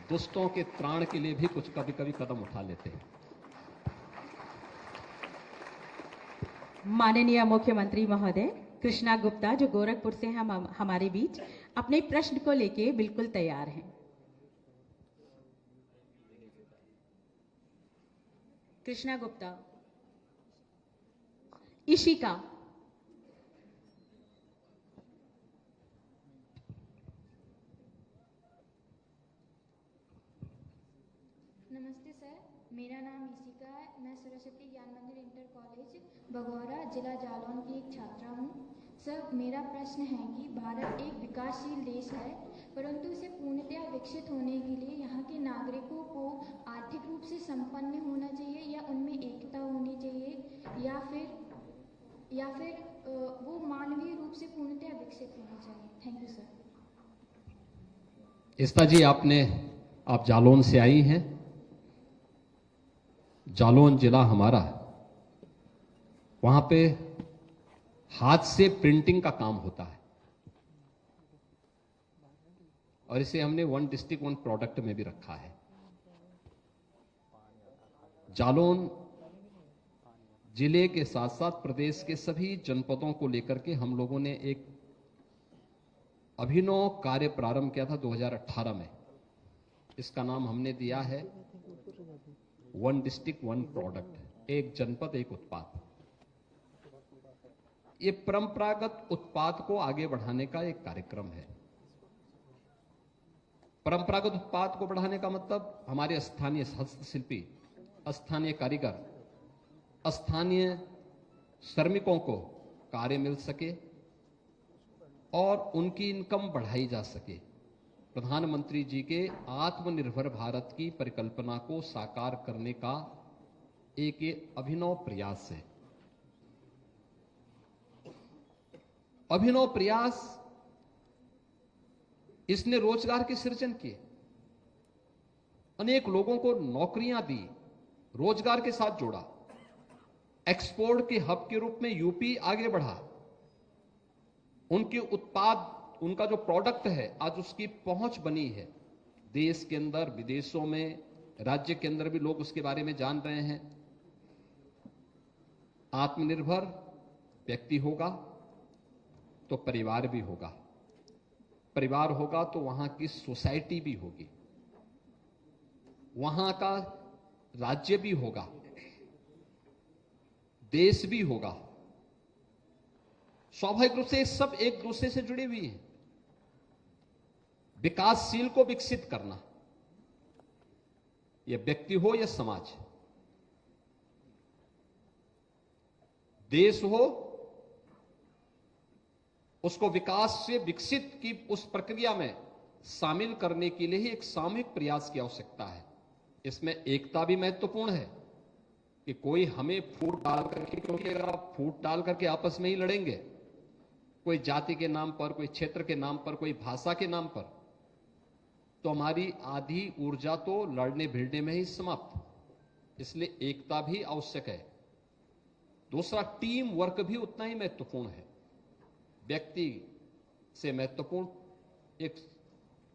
दुष्टों के त्राण के लिए भी कुछ कभी कभी कदम उठा लेते हैं। माननीय मुख्यमंत्री महोदय, कृष्णा गुप्ता जो गोरखपुर से हम हमारे बीच अपने प्रश्न को लेके बिल्कुल तैयार हैं। कृष्णा गुप्ता। इशिका। नमस्ते सर, मेरा नाम इशिका है। मैं सरस्वती ज्ञान मंदिर इंटर कॉलेज बघौरा जिला जालौन की एक छात्रा हूँ। सर, मेरा प्रश्न है कि भारत एक विकासशील देश है, परंतु इसे पूर्णतया विकसित होने के लिए यहाँ के नागरिकों को आर्थिक रूप से संपन्न होना चाहिए, या उनमें एकता होनी चाहिए, या फिर वो मानवीय रूप से पूर्णतः विकसित होना चाहिए? Thank you sir. इस्ता जी, आप जालौन से आई हैं। जालौन जिला हमारा, वहां पे हाथ से प्रिंटिंग का काम होता है और इसे हमने 1 डिस्ट्रिक्ट 1 प्रोडक्ट में भी रखा है। जालौन जिले के साथ साथ प्रदेश के सभी जनपदों को लेकर के हम लोगों ने एक अभिनव कार्य प्रारंभ किया था 2018 में। इसका नाम हमने दिया है 1 डिस्ट्रिक्ट 1 प्रोडक्ट, एक जनपद एक उत्पाद। ये परंपरागत उत्पाद को आगे बढ़ाने का एक कार्यक्रम है। परंपरागत उत्पाद को बढ़ाने का मतलब हमारे स्थानीय हस्तशिल्पी, स्थानीय कारीगर, स्थानीय श्रमिकों को कार्य मिल सके और उनकी इनकम बढ़ाई जा सके। प्रधानमंत्री जी के आत्मनिर्भर भारत की परिकल्पना को साकार करने का एक ये अभिनव प्रयास है। अभिनव प्रयास, इसने रोजगार के सृजन किए, अनेक लोगों को नौकरियां दी, रोजगार के साथ जोड़ा, एक्सपोर्ट के हब के रूप में यूपी आगे बढ़ा। उनके उत्पाद, उनका जो प्रोडक्ट है आज उसकी पहुंच बनी है देश के अंदर, विदेशों में, राज्य के अंदर भी लोग उसके बारे में जान रहे हैं। आत्मनिर्भर व्यक्ति होगा तो परिवार भी होगा, परिवार होगा तो वहां की सोसाइटी भी होगी, वहां का राज्य भी होगा, देश भी होगा। स्वाभाविक रूप से सब एक दूसरे से जुड़ी हुई है। विकासशील को विकसित करना, यह व्यक्ति हो या समाज, देश हो, उसको विकास से विकसित की उस प्रक्रिया में शामिल करने के लिए ही एक सामूहिक प्रयास की आवश्यकता है। इसमें एकता भी महत्वपूर्ण है कि कोई हमें फूट डाल करके, क्योंकि अगर आप फूट डाल करके आपस में ही लड़ेंगे, कोई जाति के नाम पर, कोई क्षेत्र के नाम पर, कोई भाषा के नाम पर, तो हमारी आधी ऊर्जा तो लड़ने भिड़ने में ही समाप्त। इसलिए एकता भी आवश्यक है। दूसरा, टीम वर्क भी उतना ही महत्वपूर्ण है। व्यक्ति से महत्वपूर्ण एक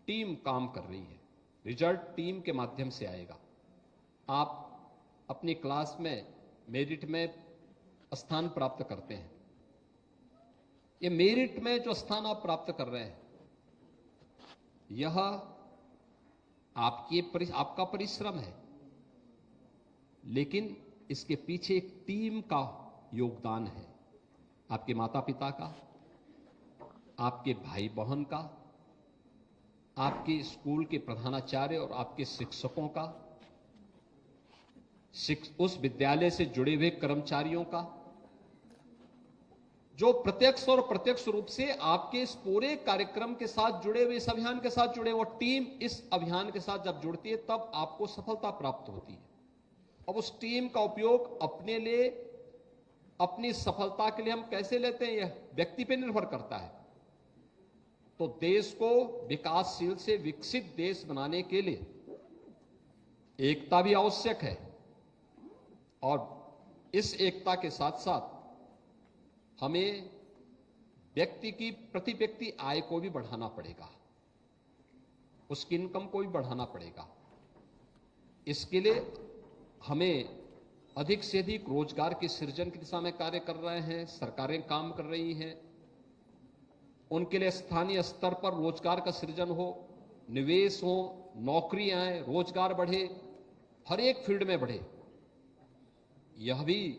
टीम काम कर रही है, रिजल्ट टीम के माध्यम से आएगा। आप अपनी क्लास में मेरिट में स्थान प्राप्त करते हैं, ये मेरिट में जो स्थान आप प्राप्त कर रहे हैं, यह आपका परिश्रम है, लेकिन इसके पीछे एक टीम का योगदान है। आपके माता पिता का, आपके भाई बहन का, आपके स्कूल के प्रधानाचार्य और आपके शिक्षकों का, उस विद्यालय से जुड़े हुए कर्मचारियों का, जो प्रत्यक्ष और प्रत्यक्ष रूप से आपके इस पूरे कार्यक्रम के साथ जुड़े हुए, इस अभियान के साथ जुड़े, वो टीम इस अभियान के साथ जब जुड़ती है तब आपको सफलता प्राप्त होती है। अब उस टीम का उपयोग अपने लिए, अपनी सफलता के लिए हम कैसे लेते हैं, यह व्यक्ति पर निर्भर करता है। तो देश को विकासशील से विकसित देश बनाने के लिए एकता भी आवश्यक है, और इस एकता के साथ साथ हमें व्यक्ति की, प्रति व्यक्ति आय को भी बढ़ाना पड़ेगा, उसकी इनकम को भी बढ़ाना पड़ेगा। इसके लिए हमें अधिक से अधिक रोजगार के सृजन की दिशा में कार्य कर रहे हैं, सरकारें काम कर रही हैं। उनके लिए स्थानीय स्तर पर रोजगार का सृजन हो, निवेश हो, नौकरियां आए, रोजगार बढ़े, हर एक फील्ड में बढ़े। यह भी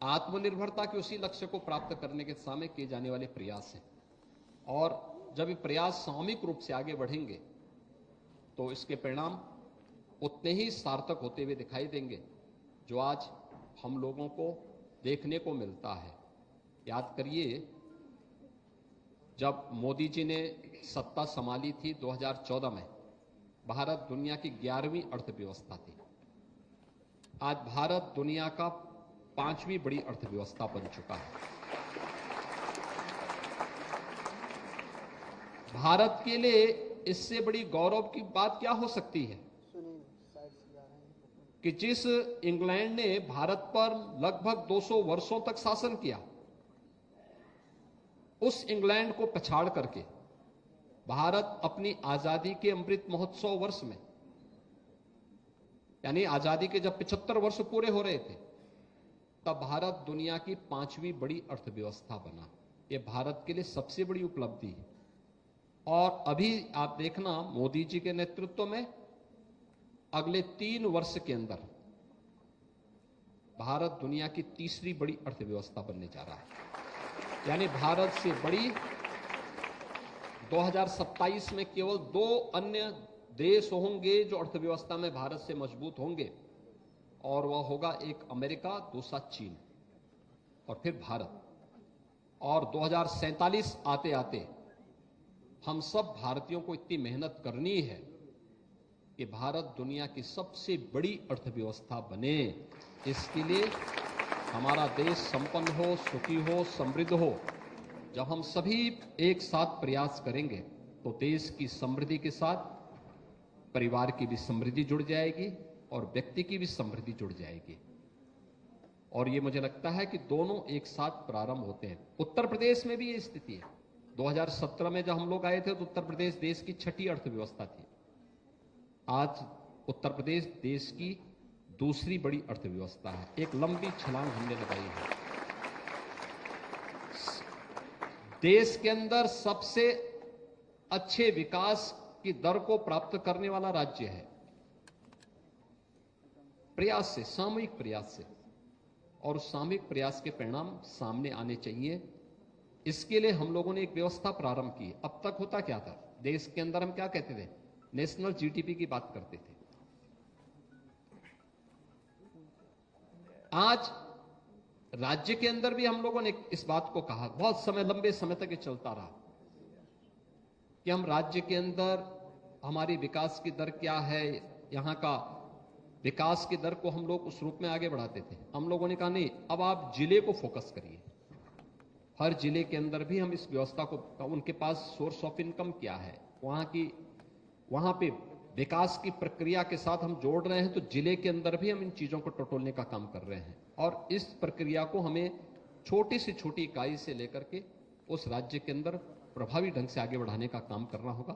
आत्मनिर्भरता के उसी लक्ष्य को प्राप्त करने के दिशा में किए जाने वाले प्रयास हैं। और जब ये प्रयास सामूहिक रूप से आगे बढ़ेंगे तो इसके परिणाम उतने ही सार्थक होते हुए दिखाई देंगे जो आज हम लोगों को देखने को मिलता है। याद करिए, जब मोदी जी ने सत्ता संभाली थी 2014 में, भारत दुनिया की 11वीं अर्थव्यवस्था थी। आज भारत दुनिया का 5वीं बड़ी अर्थव्यवस्था बन चुका है। भारत के लिए इससे बड़ी गौरव की बात क्या हो सकती है कि जिस इंग्लैंड ने भारत पर लगभग 200 वर्षों तक शासन किया, उस इंग्लैंड को पछाड़ करके भारत अपनी आजादी के अमृत महोत्सव वर्ष में, यानी आजादी के जब 75 वर्ष पूरे हो रहे थे, तब भारत दुनिया की 5वीं बड़ी अर्थव्यवस्था बना। यह भारत के लिए सबसे बड़ी उपलब्धि है। और अभी आप देखना, मोदी जी के नेतृत्व में अगले 3 वर्ष के अंदर भारत दुनिया की 3री बड़ी अर्थव्यवस्था बनने जा रहा है। यानी भारत से बड़ी 2027 में केवल 2 अन्य देश होंगे जो अर्थव्यवस्था में भारत से मजबूत होंगे, और वह होगा एक अमेरिका, दूसरा चीन और फिर भारत। और 2047 आते आते हम सब भारतीयों को इतनी मेहनत करनी है कि भारत दुनिया की सबसे बड़ी अर्थव्यवस्था बने। इसके लिए हमारा देश संपन्न हो, सुखी हो, समृद्ध हो। जब हम सभी एक साथ प्रयास करेंगे तो देश की समृद्धि के साथ परिवार की भी समृद्धि जुड़ जाएगी और व्यक्ति की भी समृद्धि जुड़ जाएगी। और ये मुझे लगता है कि दोनों एक साथ प्रारंभ होते हैं। उत्तर प्रदेश में भी ये स्थिति है। 2017 में जब हम लोग आए थे तो उत्तर प्रदेश देश की 6ठी अर्थव्यवस्था थी। आज उत्तर प्रदेश देश की 2री बड़ी अर्थव्यवस्था है। एक लंबी छलांग हमने लगाई है। देश के अंदर सबसे अच्छे विकास की दर को प्राप्त करने वाला राज्य है। प्रयास से, सामूहिक प्रयास से, और उस सामूहिक प्रयास के परिणाम सामने आने चाहिए। इसके लिए हम लोगों ने एक व्यवस्था प्रारंभ की। अब तक होता क्या था, देश के अंदर हम क्या कहते थे, नेशनल जीडीपी की बात करते थे। आज राज्य के अंदर भी हम लोगों ने इस बात को कहा, बहुत समय, लंबे समय तक ये चलता रहा कि हम राज्य के अंदर हमारी विकास की दर क्या है, यहां का विकास की दर को हम लोग उस रूप में आगे बढ़ाते थे। हम लोगों ने कहा नहीं, अब आप जिले को फोकस करिए। हर जिले के अंदर भी हम इस व्यवस्था को, उनके पास सोर्स ऑफ इनकम क्या है, वहां पे विकास की प्रक्रिया के साथ हम जोड़ रहे हैं, तो जिले के अंदर भी हम इन चीजों को टटोलने का काम कर रहे हैं। और इस प्रक्रिया को हमें छोटी से छोटी इकाई से लेकर के उस राज्य के अंदर प्रभावी ढंग से आगे बढ़ाने का काम करना होगा।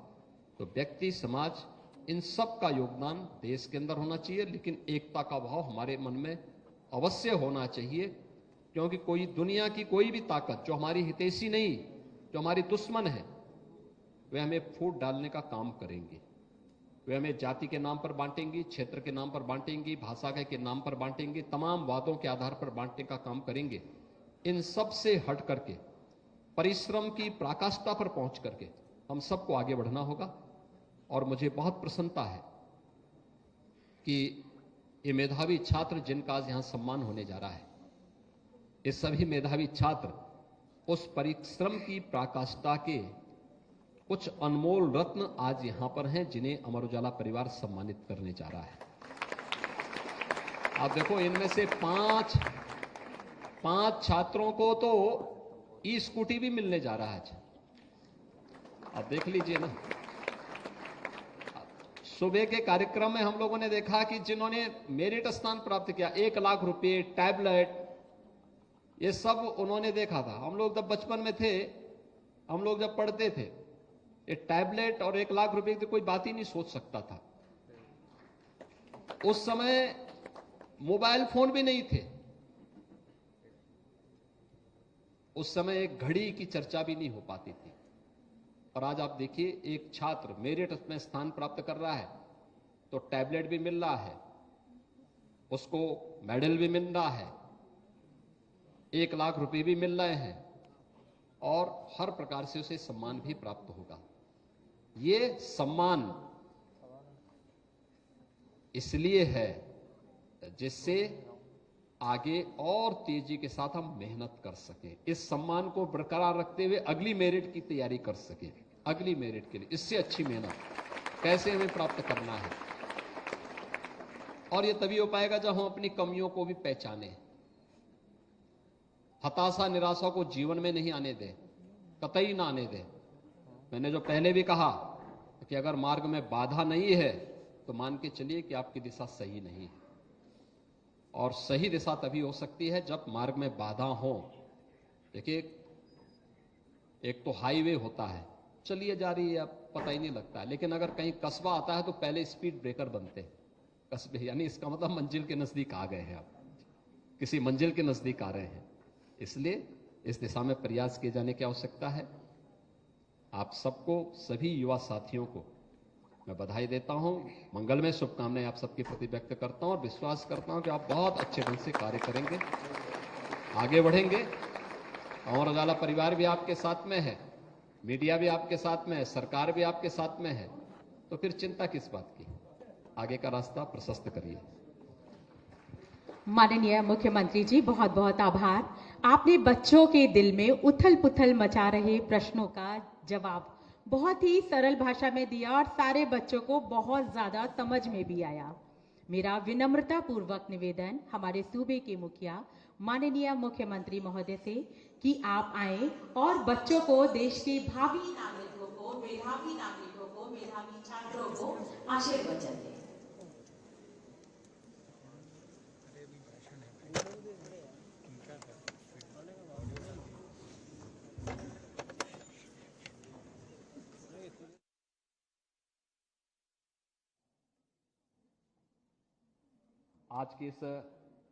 तो व्यक्ति, समाज, इन सब का योगदान देश के अंदर होना चाहिए, लेकिन एकता का भाव हमारे मन में अवश्य होना चाहिए। क्योंकि कोई दुनिया की कोई भी ताकत जो हमारी हितैषी नहीं, जो हमारी दुश्मन है, वे हमें फूट डालने का काम करेंगे। वे हमें जाति के नाम पर बांटेंगी, क्षेत्र के नाम पर बांटेंगी, भाषा के नाम पर बांटेंगे, तमाम वादों के आधार पर बांटने का काम करेंगे। इन सब से हट करके परिश्रम की पराकाष्ठा पर पहुंच करके हम सबको आगे बढ़ना होगा। और मुझे बहुत प्रसन्नता है कि ये मेधावी छात्र जिनका आज यहां सम्मान होने जा रहा है, ये सभी मेधावी छात्र उस परिश्रम की पराकाष्ठा के कुछ अनमोल रत्न आज यहां पर हैं, जिन्हें अमर उजाला परिवार सम्मानित करने जा रहा है। आप देखो, इनमें से पांच छात्रों को तो ई स्कूटी भी मिलने जा रहा है आज। आप देख लीजिए ना, सुबह के कार्यक्रम में हम लोगों ने देखा कि जिन्होंने मेरिट स्थान प्राप्त किया, 1 लाख रुपए, टैबलेट, ये सब उन्होंने देखा था। हम लोग जब बचपन में थे, हम लोग जब पढ़ते थे, ये टैबलेट और 1 लाख रुपए की कोई बात ही नहीं सोच सकता था। उस समय मोबाइल फोन भी नहीं थे, उस समय एक घड़ी की चर्चा भी नहीं हो पाती थी। और आज आप देखिए, एक छात्र मेरिट में स्थान प्राप्त कर रहा है तो टैबलेट भी मिल रहा है, उसको मेडल भी मिल रहा है, 1 लाख रुपए भी मिल रहे हैं, और हर प्रकार से उसे सम्मान भी प्राप्त होगा। ये सम्मान इसलिए है जिससे आगे और तेजी के साथ हम मेहनत कर सकें, इस सम्मान को बरकरार रखते हुए अगली मेरिट की तैयारी कर सकें, अगली मेरिट के लिए। इससे अच्छी मेहनत कैसे हमें प्राप्त करना है। और ये तभी हो पाएगा जब हम अपनी कमियों को भी पहचानें। हताशा निराशा को जीवन में नहीं आने दें, कतई ना आने दें। मैंने जो पहले भी कहा कि अगर मार्ग में बाधा नहीं है तो मान के चलिए कि आपकी दिशा सही नहीं है। और सही दिशा तभी हो सकती है जब मार्ग में बाधा हो। देखिए, एक तो हाईवे होता है, चलिए जा रही है, अब पता ही नहीं लगता है। लेकिन अगर कहीं कस्बा आता है तो पहले स्पीड ब्रेकर बनते हैं कस्बे, यानी इसका मतलब मंजिल के नजदीक आ गए हैं, आप किसी मंजिल के नजदीक आ रहे हैं। इसलिए इस दिशा में प्रयास किए जाने की आवश्यकता है। आप सबको, सभी युवा साथियों को मैं बधाई देता हूं, मंगलमय शुभकामनाएं आप सबके प्रति व्यक्त करता हूं और विश्वास करता हूं कि आप बहुत अच्छे ढंग से कार्य करेंगे, आगे बढ़ेंगे। अमर उजाला परिवार भी आपके साथ में है, मीडिया भी आपके साथ में है, सरकार भी आपके साथ में है, तो फिर चिंता किस बात की। आगे का रास्ता प्रशस्त करिए। माननीय मुख्यमंत्री जी, बहुत बहुत आभार। आपने बच्चों के दिल में उथल पुथल मचा रहे प्रश्नों का जवाब बहुत ही सरल भाषा में दिया और सारे बच्चों को बहुत ज्यादा समझ में भी आया। मेरा विनम्रता पूर्वक निवेदन हमारे सूबे के मुखिया माननीय मुख्यमंत्री महोदय से कि आप आए और बच्चों को, देश के भावी नागरिकों को, मेधावी नागरिकों को, मेधावी छात्रों को आशीर्वचन दें। आज के इस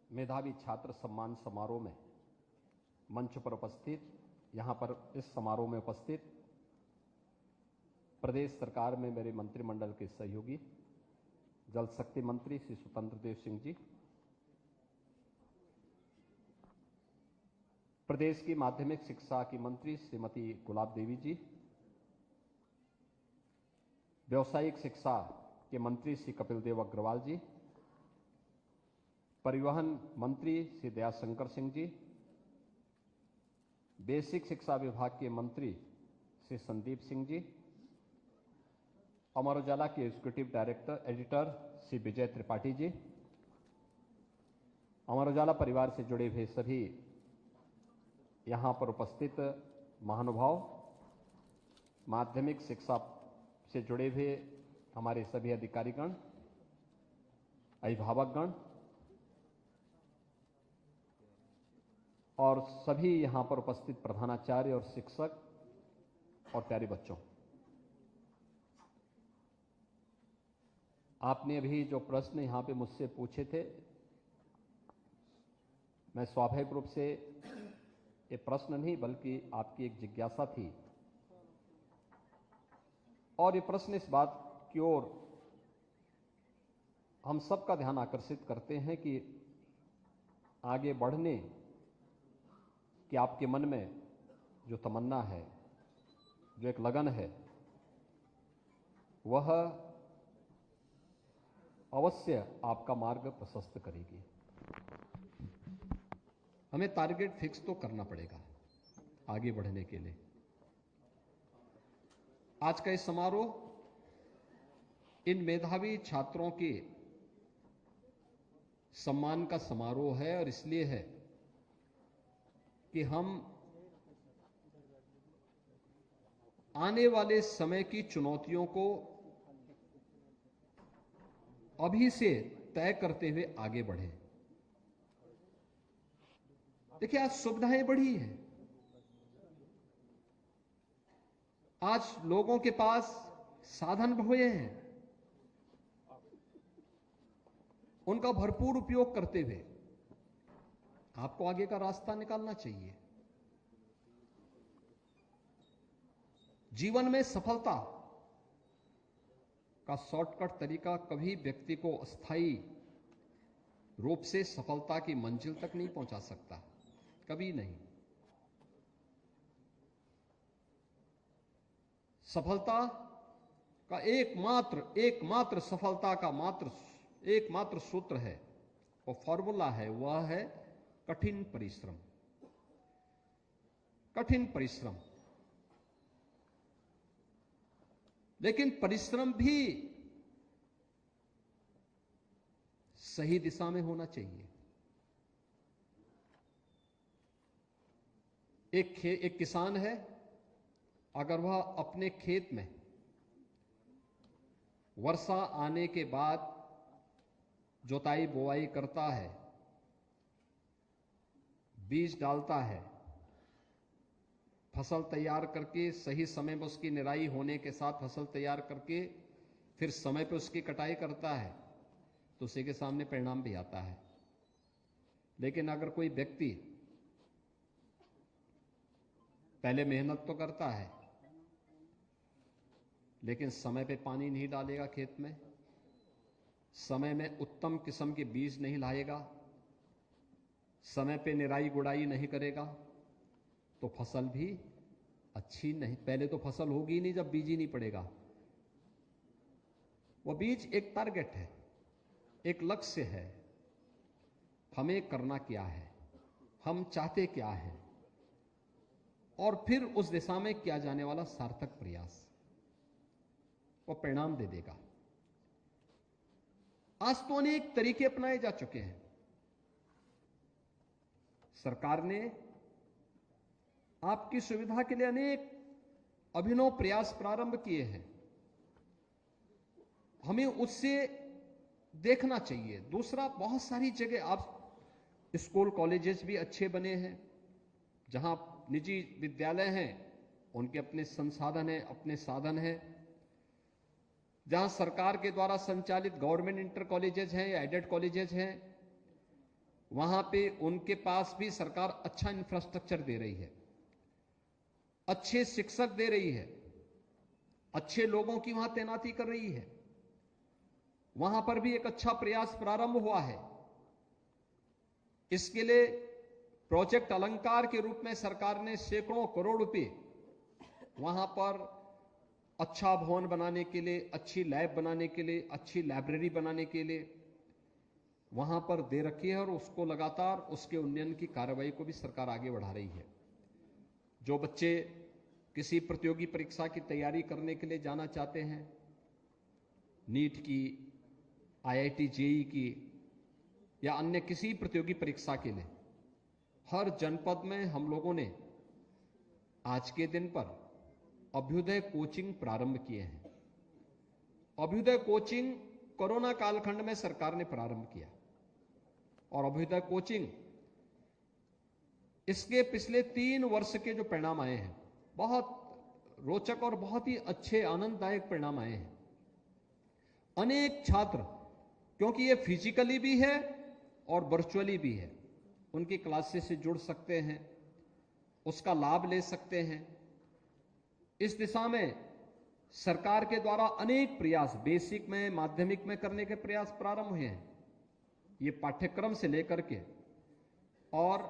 मेधावी छात्र सम्मान समारोह में मंच पर उपस्थित, यहां पर इस समारोह में उपस्थित प्रदेश सरकार में मेरे मंत्रिमंडल के सहयोगी जल शक्ति मंत्री श्री स्वतंत्र देव सिंह जी, प्रदेश की माध्यमिक शिक्षा की मंत्री श्रीमती गुलाब देवी जी, व्यावसायिक शिक्षा के मंत्री श्री कपिल देव अग्रवाल जी, परिवहन मंत्री श्री दयाशंकर सिंह जी, बेसिक शिक्षा विभाग के मंत्री श्री संदीप सिंह जी, अमर उजाला के executive director editor Shri Vijay Tripathi ji, Amar Ujala परिवार से जुड़े हुए सभी यहां पर उपस्थित महानुभाव, माध्यमिक शिक्षा से जुड़े हुए हमारे सभी अधिकारीगण, अभिभावकगण और सभी यहां पर उपस्थित प्रधानाचार्य और शिक्षक और प्यारे बच्चों, आपने अभी जो प्रश्न यहां पे मुझसे पूछे थे, मैं स्वाभाविक रूप से ये प्रश्न नहीं बल्कि आपकी एक जिज्ञासा थी और ये प्रश्न इस बात की ओर हम सबका ध्यान आकर्षित करते हैं कि आगे बढ़ने कि आपके मन में जो तमन्ना है, जो एक लगन है, वह अवश्य आपका मार्ग प्रशस्त करेगी। हमें टारगेट फिक्स तो करना पड़ेगा आगे बढ़ने के लिए। आज का इस समारोह इन मेधावी छात्रों के सम्मान का समारोह है और इसलिए है कि हम आने वाले समय की चुनौतियों को अभी से तय करते हुए आगे बढ़े। देखिए, आज सुविधाएं बढ़ी हैं, आज लोगों के पास साधन हुए हैं, उनका भरपूर उपयोग करते हुए आपको आगे का रास्ता निकालना चाहिए। जीवन में सफलता का शॉर्टकट तरीका कभी व्यक्ति को अस्थायी रूप से सफलता की मंजिल तक नहीं पहुंचा सकता, कभी नहीं। सफलता का एकमात्र सफलता का एकमात्र सूत्र है, वो फॉर्मूला है, वह है कठिन परिश्रम। कठिन परिश्रम। लेकिन परिश्रम भी सही दिशा में होना चाहिए। एक किसान है, अगर वह अपने खेत में वर्षा आने के बाद जोताई बोआई करता है, बीज डालता है, फसल तैयार करके सही समय में उसकी निराई होने के साथ फसल तैयार करके फिर समय पे उसकी कटाई करता है, तो उसी के सामने परिणाम भी आता है। लेकिन अगर कोई व्यक्ति पहले मेहनत तो करता है, लेकिन समय पे पानी नहीं डालेगा खेत में, समय में उत्तम किस्म के बीज नहीं लाएगा, समय पे निराई गुड़ाई नहीं करेगा, तो फसल भी अच्छी नहीं, पहले तो फसल होगी ही नहीं जब बीज ही नहीं पड़ेगा। वो बीज एक टारगेट है, एक लक्ष्य है, हमें करना क्या है, हम चाहते क्या है, और फिर उस दिशा में किया जाने वाला सार्थक प्रयास वो परिणाम दे देगा। आज तो अनेक तरीके अपनाए जा चुके हैं। सरकार ने आपकी सुविधा के लिए अनेक अभिनव प्रयास प्रारंभ किए हैं, हमें उससे देखना चाहिए। दूसरा, बहुत सारी जगह आप स्कूल कॉलेजेस भी अच्छे बने हैं, जहां निजी विद्यालय हैं उनके अपने संसाधन हैं, अपने साधन हैं। जहां सरकार के द्वारा संचालित गवर्नमेंट इंटर कॉलेजेस हैं या एडेड कॉलेजेस हैं, वहां पे उनके पास भी सरकार अच्छा इंफ्रास्ट्रक्चर दे रही है, अच्छे शिक्षक दे रही है, अच्छे लोगों की वहां तैनाती कर रही है। वहां पर भी एक अच्छा प्रयास प्रारंभ हुआ है। इसके लिए प्रोजेक्ट अलंकार के रूप में सरकार ने सैकड़ों करोड़ रुपए वहां पर अच्छा भवन बनाने के लिए, अच्छी लैब बनाने के लिए, अच्छी लाइब्रेरी बनाने के लिए वहां पर दे रखी है, और उसको लगातार उसके उन्नयन की कार्रवाई को भी सरकार आगे बढ़ा रही है। जो बच्चे किसी प्रतियोगी परीक्षा की तैयारी करने के लिए जाना चाहते हैं, नीट की, IIT JEE की या अन्य किसी प्रतियोगी परीक्षा के लिए, हर जनपद में हम लोगों ने आज के दिन पर अभ्युदय कोचिंग प्रारंभ किए हैं। अभ्युदय कोचिंग कोरोना कालखंड में सरकार ने प्रारंभ किया, और अभ्युदय कोचिंग इसके पिछले 3 वर्ष के जो परिणाम आए हैं, बहुत रोचक और बहुत ही अच्छे आनंददायक परिणाम आए हैं। अनेक छात्र, क्योंकि ये फिजिकली भी है और वर्चुअली भी है, उनकी क्लासेस से जुड़ सकते हैं, उसका लाभ ले सकते हैं। इस दिशा में सरकार के द्वारा अनेक प्रयास बेसिक में, माध्यमिक में करने के प्रयास प्रारंभ हुए हैं। ये पाठ्यक्रम से लेकर के और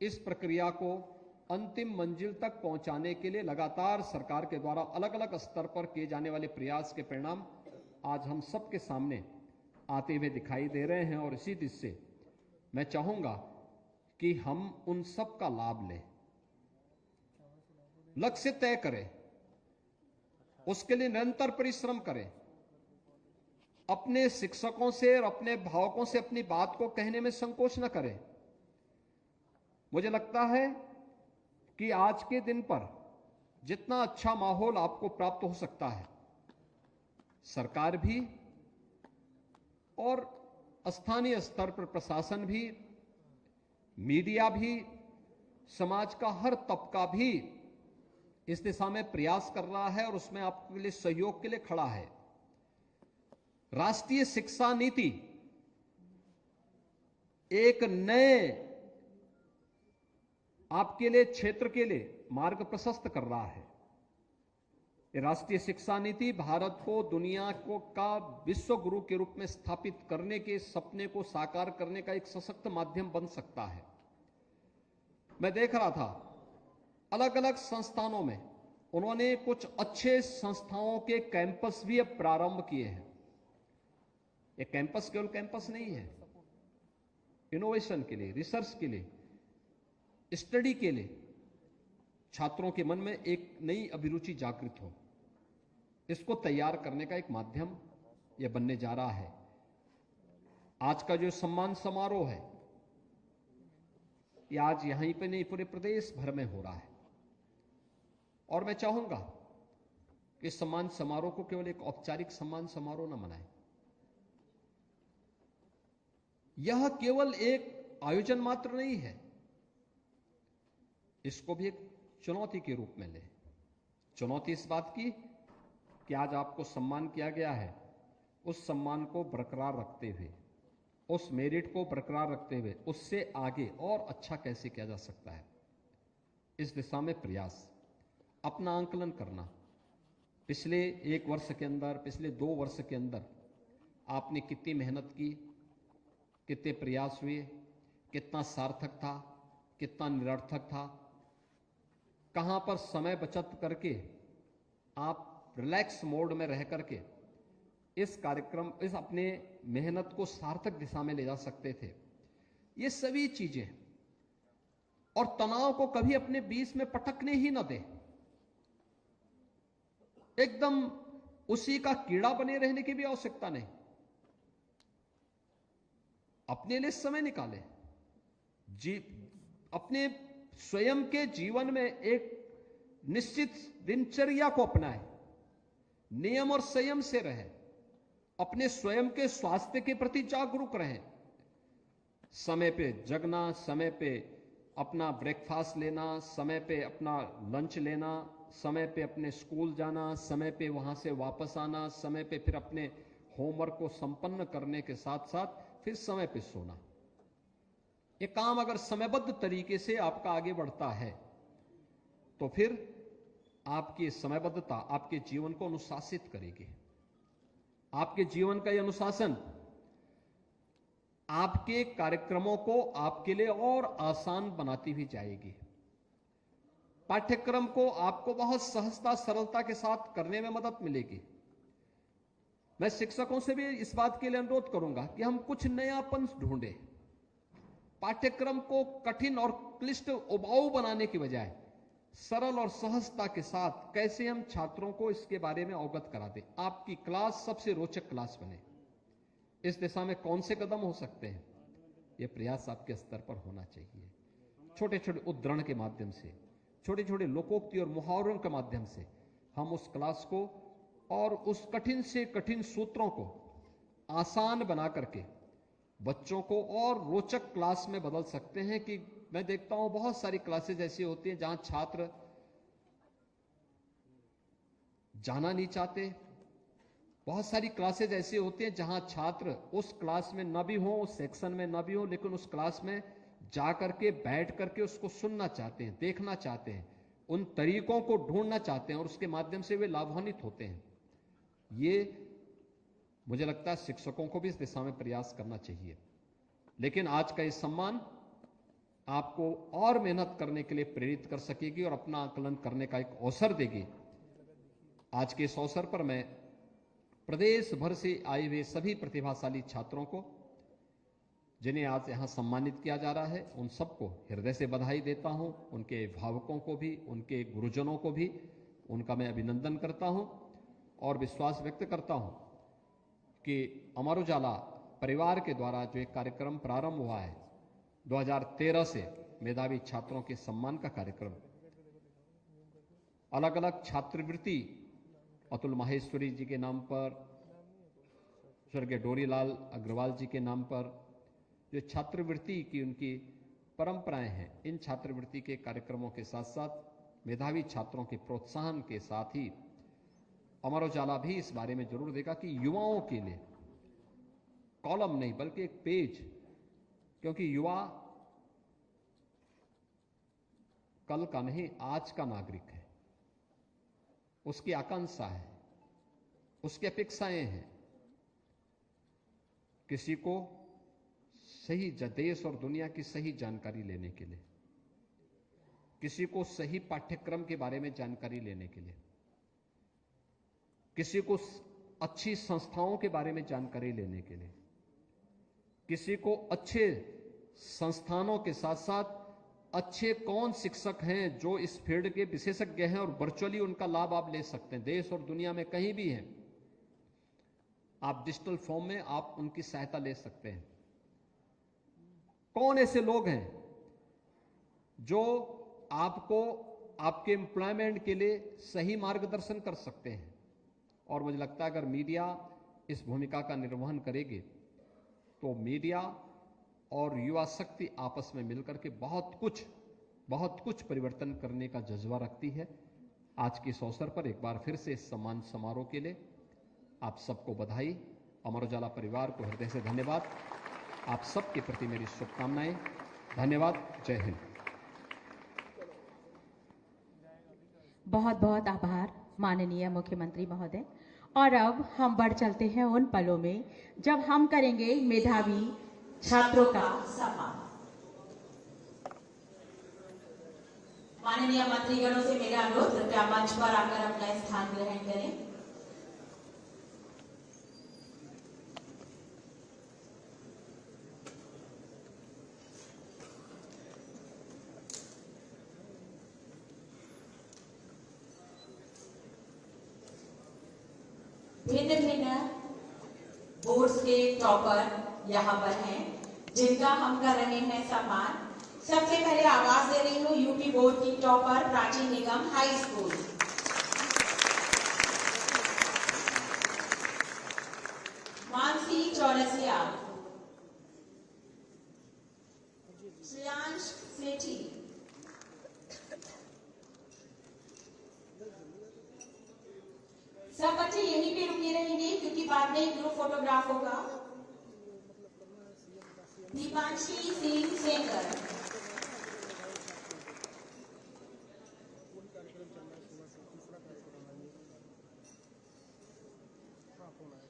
इस प्रक्रिया को अंतिम मंजिल तक पहुंचाने के लिए लगातार सरकार के द्वारा अलग अलग स्तर पर किए जाने वाले प्रयास के परिणाम आज हम सबके सामने आते हुए दिखाई दे रहे हैं। और इसी दिशा से मैं चाहूंगा कि हम उन सब का लाभ लें, लक्ष्य तय करें, उसके लिए निरंतर परिश्रम करें, अपने शिक्षकों से और अपने भावकों से अपनी बात को कहने में संकोच न करें। मुझे लगता है कि आज के दिन पर जितना अच्छा माहौल आपको प्राप्त हो सकता है, सरकार भी और स्थानीय स्तर पर प्रशासन भी, मीडिया भी, समाज का हर तबका भी इस दिशा में प्रयास कर रहा है और उसमें आपके लिए सहयोग के लिए खड़ा है। राष्ट्रीय शिक्षा नीति एक नए आपके लिए क्षेत्र के लिए मार्ग प्रशस्त कर रहा है। ये राष्ट्रीय शिक्षा नीति भारत को दुनिया को का विश्व गुरु के रूप में स्थापित करने के सपने को साकार करने का एक सशक्त माध्यम बन सकता है। मैं देख रहा था अलग अलग संस्थानों में उन्होंने कुछ अच्छे संस्थाओं के कैंपस भी अब प्रारंभ किए हैं। ये कैंपस केवल कैंपस नहीं है, इनोवेशन के लिए, रिसर्च के लिए, स्टडी के लिए, छात्रों के मन में एक नई अभिरुचि जागृत हो। इसको तैयार करने का एक माध्यम यह बनने जा रहा है। आज का जो सम्मान समारोह है, यह आज यहीं पे नहीं पूरे प्रदेश भर में हो रहा है। और मैं चाहूंगा कि सम्मान समारोह को केवल एक औपचारिक सम्मान समारोह न मनाएं। यह केवल एक आयोजन मात्र नहीं है, इसको भी एक चुनौती के रूप में लें। चुनौती इस बात की कि आज आपको सम्मान किया गया है, उस सम्मान को बरकरार रखते हुए, उस मेरिट को बरकरार रखते हुए उससे आगे और अच्छा कैसे किया जा सकता है, इस दिशा में प्रयास, अपना आंकलन करना। पिछले 1 वर्ष के अंदर, पिछले 2 वर्ष के अंदर आपने कितनी मेहनत की, कितने प्रयास हुए, कितना सार्थक था, कितना निरर्थक था, कहां पर समय बचत करके आप रिलैक्स मोड में रह करके इस कार्यक्रम, इस अपने मेहनत को सार्थक दिशा में ले जा सकते थे। ये सभी चीजें, और तनाव को कभी अपने बीच में पटकने ही न दें। एकदम उसी का कीड़ा बने रहने की भी आवश्यकता नहीं। अपने लिए समय निकालें, अपने स्वयं के जीवन में एक निश्चित दिनचर्या को अपनाएं, नियम और संयम से रहें, अपने स्वयं के स्वास्थ्य के प्रति जागरूक रहें। समय पे जगना, समय पे अपना ब्रेकफास्ट लेना, समय पे अपना लंच लेना, समय पे अपने स्कूल जाना, समय पे वहां से वापस आना, समय पे फिर अपने होमवर्क को संपन्न करने के साथ साथ फिर समय पे सोना। ये काम अगर समयबद्ध तरीके से आपका आगे बढ़ता है तो फिर आपकी समयबद्धता आपके जीवन को अनुशासित करेगी। आपके जीवन का यह अनुशासन आपके कार्यक्रमों को आपके लिए और आसान बनाती भी जाएगी। पाठ्यक्रम को आपको बहुत सहजता, सरलता के साथ करने में मदद मिलेगी। मैं शिक्षकों से भी इस बात के लिए अनुरोध करूंगा कि हम कुछ नयापन ढूंढें। पाठ्यक्रम को कठिन और क्लिष्ट, उबाऊ बनाने की बजाय सरल और सहजता के साथ कैसे हम छात्रों को इसके बारे में अवगत करा दें, आपकी क्लास सबसे रोचक क्लास बने। इस दिशा में कौन से कदम हो सकते हैं, यह प्रयास आपके स्तर पर होना चाहिए। छोटे छोटे उद्धरण के माध्यम से, छोटे छोटे लोकोक्ति और मुहावरों के माध्यम से हम उस क्लास को और उस कठिन से कठिन सूत्रों को आसान बना करके बच्चों को और रोचक क्लास में बदल सकते हैं। कि मैं देखता हूं बहुत सारी क्लासेज ऐसी होती हैं जहां छात्र जाना नहीं चाहते। बहुत सारी क्लासेज ऐसी होती हैं जहां छात्र उस क्लास में न भी हो, उस सेक्शन में न भी हो, लेकिन उस क्लास में जा करके बैठ करके उसको सुनना चाहते हैं, देखना चाहते हैं, उन तरीकों को ढूंढना चाहते हैं और उसके माध्यम से वे लाभान्वित होते हैं। ये मुझे लगता है शिक्षकों को भी इस दिशा में प्रयास करना चाहिए। लेकिन आज का ये सम्मान आपको और मेहनत करने के लिए प्रेरित कर सकेगी और अपना आकलन करने का एक अवसर देगी। आज के इस अवसर पर मैं प्रदेश भर से आए हुए सभी प्रतिभाशाली छात्रों को, जिन्हें आज यहां सम्मानित किया जा रहा है, उन सबको हृदय से बधाई देता हूं। उनके अभिभावकों को भी, उनके गुरुजनों को भी उनका मैं अभिनंदन करता हूं और विश्वास व्यक्त करता हूं कि अमर उजाला परिवार के द्वारा जो एक कार्यक्रम प्रारंभ हुआ है 2013 से, मेधावी छात्रों के सम्मान का कार्यक्रम, अलग अलग छात्रवृत्ति अतुल माहेश्वरी जी के नाम पर, स्वर्गीय डोरीलाल अग्रवाल जी के नाम पर जो छात्रवृत्ति की उनकी परंपराएं हैं, इन छात्रवृत्ति के कार्यक्रमों के साथ साथ मेधावी छात्रों के प्रोत्साहन के साथ ही अमर उजाला भी इस बारे में जरूर देगा कि युवाओं के लिए कॉलम नहीं बल्कि एक पेज, क्योंकि युवा कल का नहीं आज का नागरिक है। उसकी आकांक्षा है, उसकी अपेक्षाएं हैं। किसी को सही देश और दुनिया की सही जानकारी लेने के लिए, किसी को सही पाठ्यक्रम के बारे में जानकारी लेने के लिए, किसी को अच्छी संस्थाओं के बारे में जानकारी लेने के लिए, किसी को अच्छे संस्थानों के साथ साथ अच्छे कौन शिक्षक हैं जो इस फील्ड के विशेषज्ञ हैं और वर्चुअली उनका लाभ आप ले सकते हैं। देश और दुनिया में कहीं भी हैं, आप डिजिटल फॉर्म में आप उनकी सहायता ले सकते हैं। कौन ऐसे लोग हैं जो आपको आपके एम्प्लॉयमेंट के लिए सही मार्गदर्शन कर सकते हैं। और मुझे लगता है अगर मीडिया इस भूमिका का निर्वहन करेगी तो मीडिया और युवा शक्ति आपस में मिलकर के बहुत कुछ परिवर्तन करने का जज्बा रखती है। आज के इस अवसर पर एक बार फिर से इस सम्मान समारोह के लिए आप सबको बधाई। अमर उजाला परिवार को हृदय से धन्यवाद। आप सबके प्रति मेरी शुभकामनाएं। धन्यवाद। जय हिंद। बहुत बहुत आभार माननीय मुख्यमंत्री महोदय। और अब हम बढ़ चलते हैं उन पलों में जब हम करेंगे मेधावी छात्रों का सम्मान। माननीय मंत्रीगणों से मेरा अनुरोध, कृपया मंच पर आकर अपना स्थान ग्रहण करें। भिन्न भिन्न बोर्ड्स के टॉपर यहाँ पर हैं जिनका हम कर रहे हैं सम्मान। सबसे पहले आवाज दे रही हूँ यूपी बोर्ड की टॉपर प्राचीन निगम हाई स्कूल, मानसी चौरसिया, श्रेयांश सेठी, सब बच्चे यहीं पे रुके रहेंगे क्योंकि बाद में ग्रुप फोटोग्राफ होगा। दीपांशी सिंह सेंगर,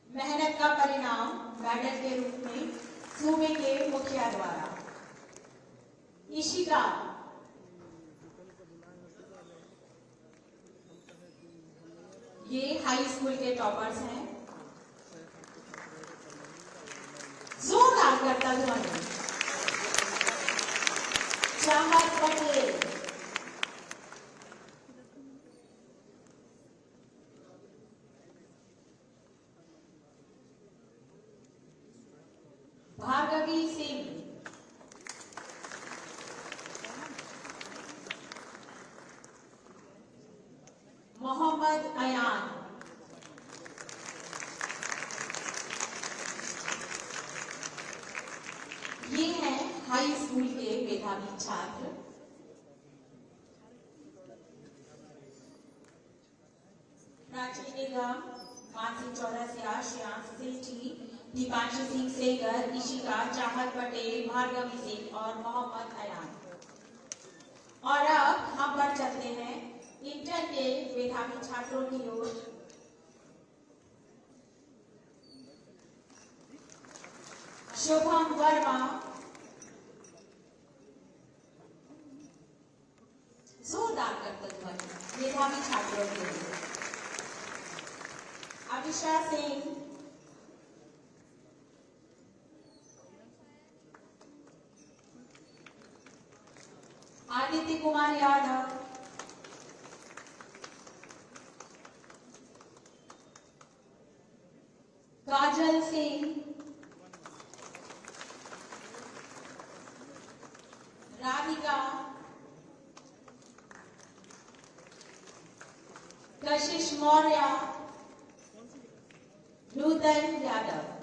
मेहनत का परिणाम मेडल के रूप में सूबे के मुखिया द्वारा। इशिका, ये हाई स्कूल के टॉपर्स हैं। जोरदार करता ध्वनि। चाहत पटेल, भार्गवी सिंह, मोहम्मद अयान, ये हैं हाई स्कूल के मेधावी छात्र। प्राचीन निगम, मानसी चौरसिया, श्रेयांश सेठी, दीपांशी सिंह सेंगर, इशिका, चाहत पटेल, भार्गवी सिंह और मोहम्मद अयान। और अब हम बढ़ चलते हैं इंटर के मेधावी छात्रों की ओर। शुभम वर्मा, जोरदार करते ध्वनि मेधावी छात्रों के लिए। अभिषा सिंह, आदित्य कुमार यादव, काजल सिंह, राधिका, कशिश मौर्य, नूतन यादव।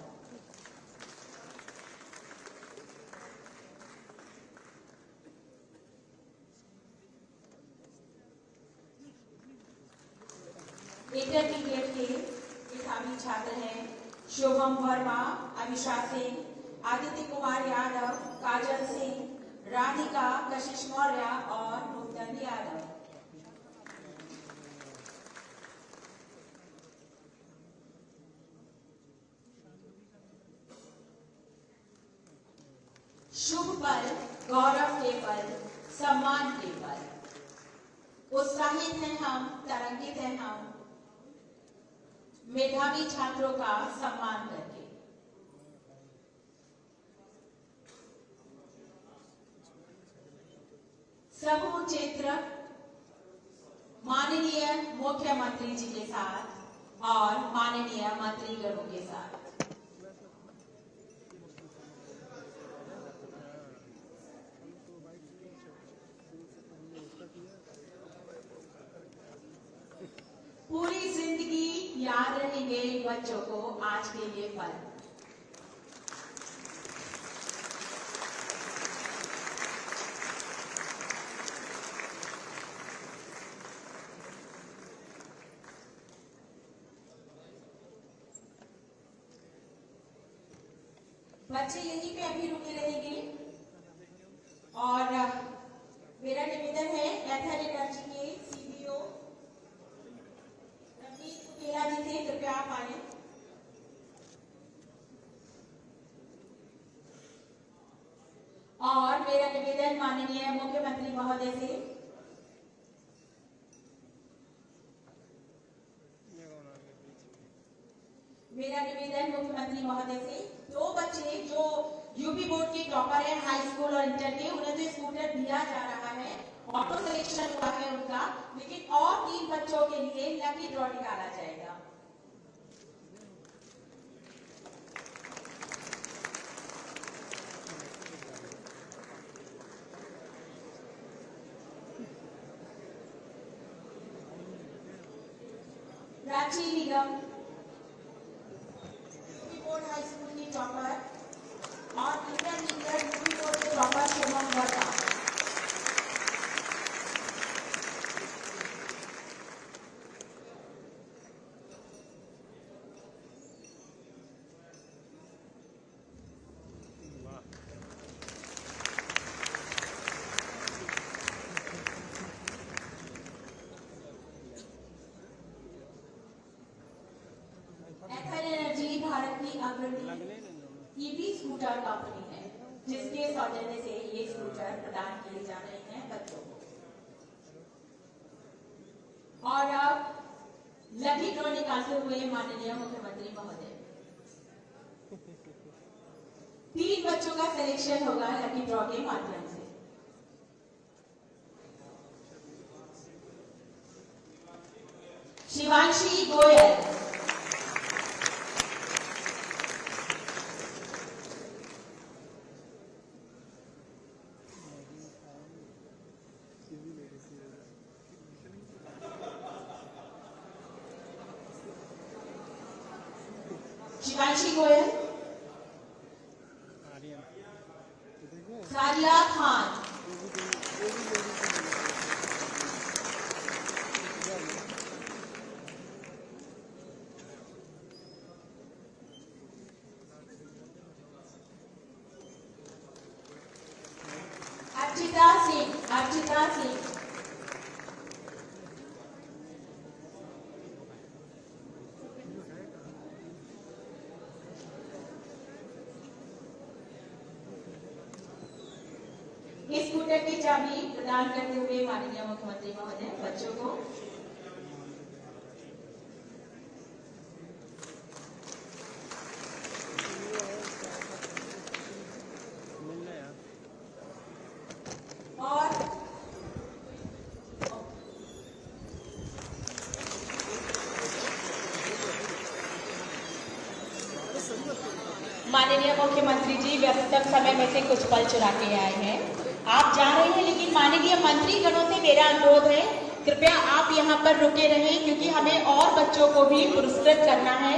इंटरमीडिएट के मेधावी छात्र हैं शुभम वर्मा, अभिषा सिंह, आदित्य कुमार यादव, काजल सिंह, राधिका, कशिश मौर्य और नूतन यादव। शुभ पल, गौरव के पल, सम्मान के पल। उत्साहित हैं हम, तरंगित हैं हम मेधावी छात्रों का सम्मान करके। समूह चित्र माननीय मुख्यमंत्री जी के साथ और माननीय मंत्रीगणों के साथ। पूरी जिंदगी याद रहेंगे बच्चों को आज के लिए पल। बच्चे यहीं पे अभी रुके रहेंगे और मेरा निवेदन है एथर एनर्जी के सीबीओ रवनीत कुकेला जी से कृपया आप आए। और मेरा निवेदन माननीय मुख्यमंत्री महोदय से दो बच्चे जो यूपी बोर्ड के टॉपर है हाई स्कूल और इंटर के, उन्हें तो स्कूटर दिया जा रहा है, ऑटो सिलेक्शन हुआ है उनका, लेकिन और 3 बच्चों के लिए लकी ड्रॉ निकाला जाएगा। रांची निगम बोर्ड हाई स्कूल की टॉपर और इंटरमीडिएट यूपी बोर्ड के टॉपर शुभम वर्मा। भारत की अग्रणी ईवी स्कूटर कंपनी है, जिसके सौजन्य से ये स्कूटर प्रदान किए जा रहे हैं बच्चों को। और अब लकी ड्रॉ निकालते हुए माननीय मुख्यमंत्री महोदय 3 बच्चों का सिलेक्शन होगा लकी ड्रॉ के माध्यम से। शिवांशी गोयल, शिवांशी गोयल, सारिया खान, अर्चिता सिंह, इस स्कूटर की चाबी प्रदान करते हुए माननीय मुख्यमंत्री महोदय बच्चों को और माननीय मुख्यमंत्री जी व्यस्तम समय में से कुछ पल चुरा के आए हैं। आप जा रहे हैं, लेकिन माननीय मंत्रीगणों से मेरा अनुरोध है कृपया आप यहाँ पर रुके रहें, क्योंकि हमें और बच्चों को भी पुरस्कृत करना है।